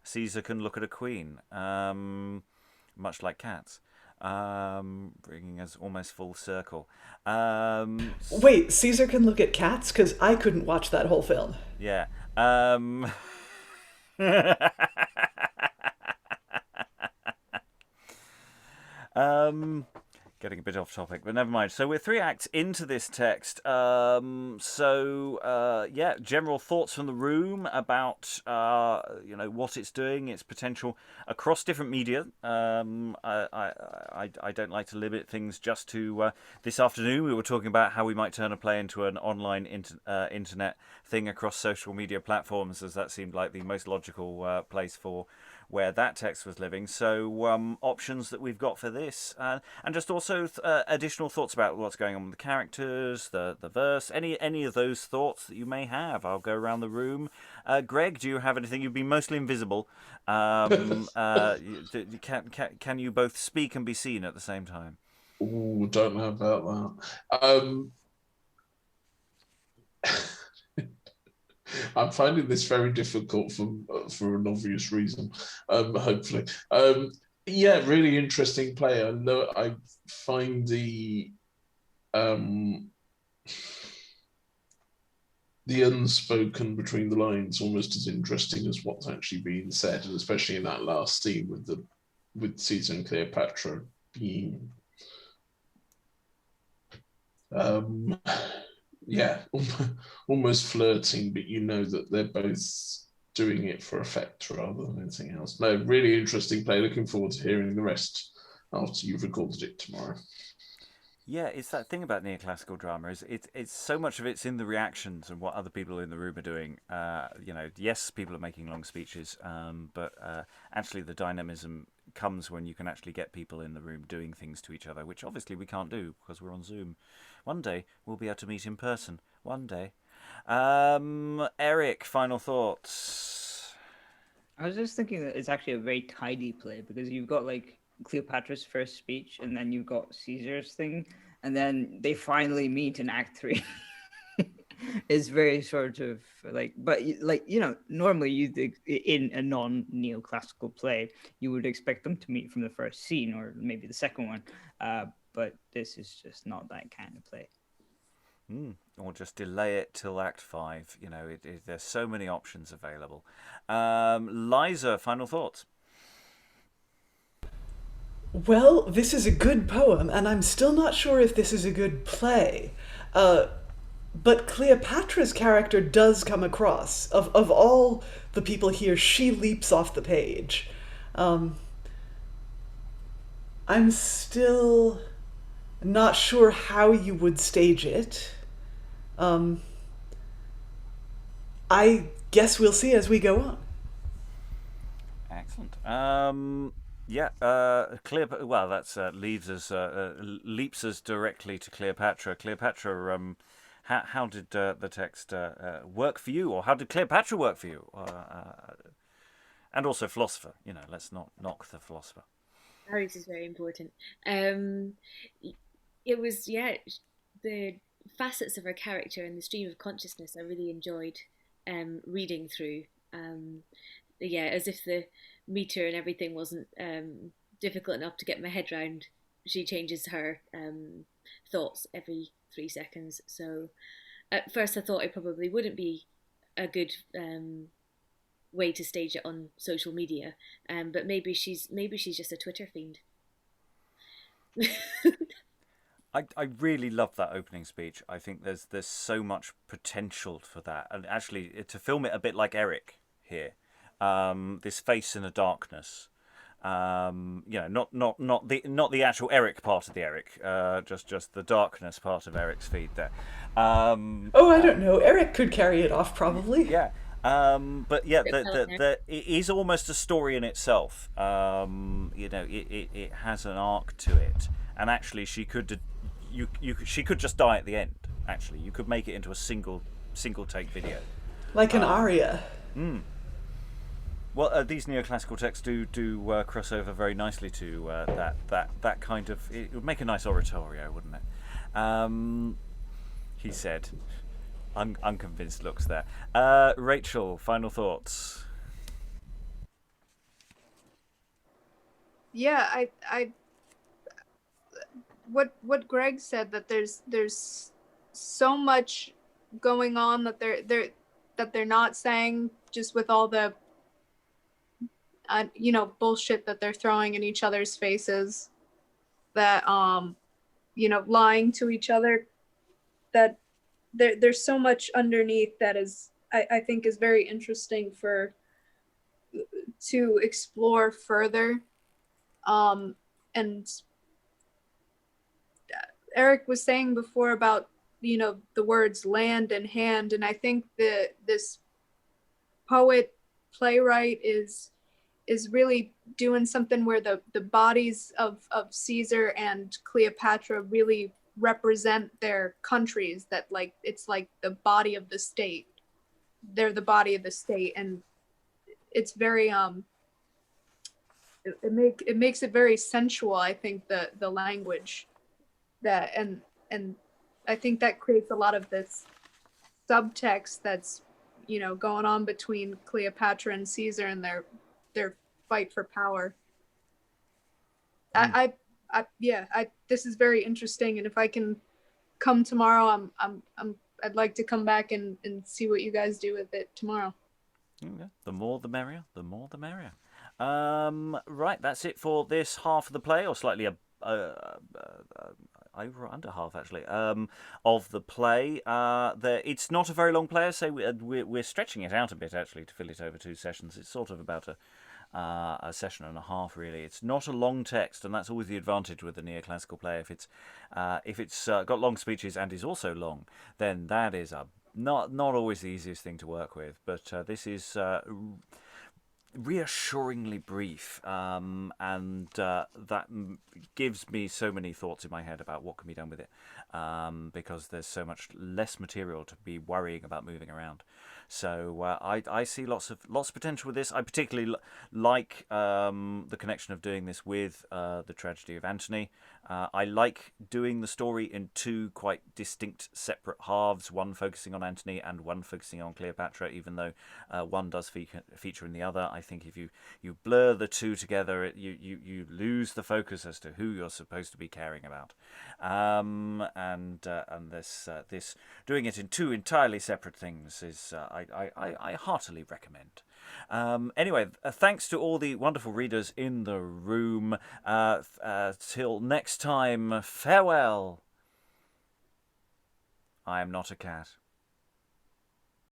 Caesar can look at a queen, much like cats, bringing us almost full circle. Wait, Caesar can look at cats? Because I couldn't watch that whole film. Yeah. Getting a bit off topic, but never mind. So we're 3 acts into this text. General thoughts from the room about what it's doing, its potential across different media. I don't like to limit things just to this afternoon. We were talking about how we might turn a play into an online internet thing across social media platforms, as that seemed like the most logical place for where that text was living. So options that we've got for this, and just also additional thoughts about what's going on with the characters, the verse, any of those thoughts that you may have. I'll go around the room. Greg, do you have anything? You've been mostly invisible. Can you both speak and be seen at the same time? Ooh, don't know about that. I'm finding this very difficult for an obvious reason. Hopefully, yeah, really interesting play. I find the unspoken between the lines almost as interesting as what's actually being said, and especially in that last scene with Caesar and Cleopatra being yeah, almost flirting, but you know that they're both doing it for effect rather than anything else. No, really interesting play. Looking forward to hearing the rest after you've recorded it tomorrow. Yeah, it's that thing about neoclassical drama is it's so much of it's in the reactions and what other people in the room are doing. Yes, people are making long speeches, but actually the dynamism comes when you can actually get people in the room doing things to each other, which obviously we can't do because we're on Zoom. One day we'll be able to meet in person. One day. Eric, final thoughts? I was just thinking that it's actually a very tidy play because you've got like Cleopatra's first speech, and then you've got Caesar's thing, and then they finally meet in Act 3. It's very sort of like, but like normally in a non-neoclassical play, you would expect them to meet from the first scene or maybe the second one, but this is just not that kind of play. Or just delay it till Act 5. There's so many options available. Liza, final thoughts? Well, this is a good poem, and I'm still not sure if this is a good play. But Cleopatra's character does come across. Of all the people here, she leaps off the page. I'm still not sure how you would stage it. I guess we'll see as we go on. Excellent. Well, that's leaps us directly to Cleopatra. Cleopatra, how did the text work for you, or how did Cleopatra work for you? And also philosopher. Let's not knock the philosopher. Arius is very important. It was the facets of her character and the stream of consciousness I really enjoyed reading through. yeah, as if the meter and everything wasn't difficult enough to get my head round, she changes her thoughts every 3 seconds. So at first I thought it probably wouldn't be a good way to stage it on social media, but maybe she's just a Twitter fiend. I really love that opening speech. I think there's so much potential for that, and actually to film it a bit like Eric here, this face in the darkness. Not the actual Eric part of the Eric, just the darkness part of Eric's feed there. I don't know. Eric could carry it off, probably. Yeah. But yeah, it is almost a story in itself. It has an arc to it, and actually, she could just die at the end. Actually, you could make it into a single take video, like an aria. Well, these neoclassical texts do cross over very nicely to that kind of. It would make a nice oratorio, wouldn't it? He said. Unconvinced looks there. Rachael, final thoughts. Yeah, I what Greg said, that there's so much going on that they're not saying, just with all the bullshit that they're throwing in each other's faces, that lying to each other, that there's so much underneath that is I think is very interesting to explore further. And Eric was saying before about the words land and hand, and I think this poet playwright is really doing something where the bodies of Caesar and Cleopatra really represent their countries, that it's like the body of the state. They're the body of the state, and it's very it makes it very sensual, I think, the language that and I think that creates a lot of this subtext that's going on between Cleopatra and Caesar and their fight for power. This is very interesting, and if I can come tomorrow, I'd like to come back and see what you guys do with it tomorrow. Yeah, the more the merrier. The more the merrier. Right, that's it for this half of the play, or slightly over under half actually, of the play. It's not a very long play, so we're stretching it out a bit actually to fill it over 2 sessions. It's sort of about a session and a half, really. It's not a long text, and that's always the advantage with the neoclassical play. If it's got long speeches and is also long, then that is not always the easiest thing to work with. But this is reassuringly brief, and that gives me so many thoughts in my head about what can be done with it, because there's so much less material to be worrying about moving around. So I see lots of potential with this. I particularly like the connection of doing this with the tragedy of Antony. I like doing the story in 2 quite distinct separate halves, one focusing on Antony and one focusing on Cleopatra, even though one does feature in the other. I think if you blur the 2 together, you lose the focus as to who you're supposed to be caring about. And this doing it in 2 entirely separate things is I heartily recommend. Anyway, thanks to all the wonderful readers in the room. Till next time, farewell. I am not a cat.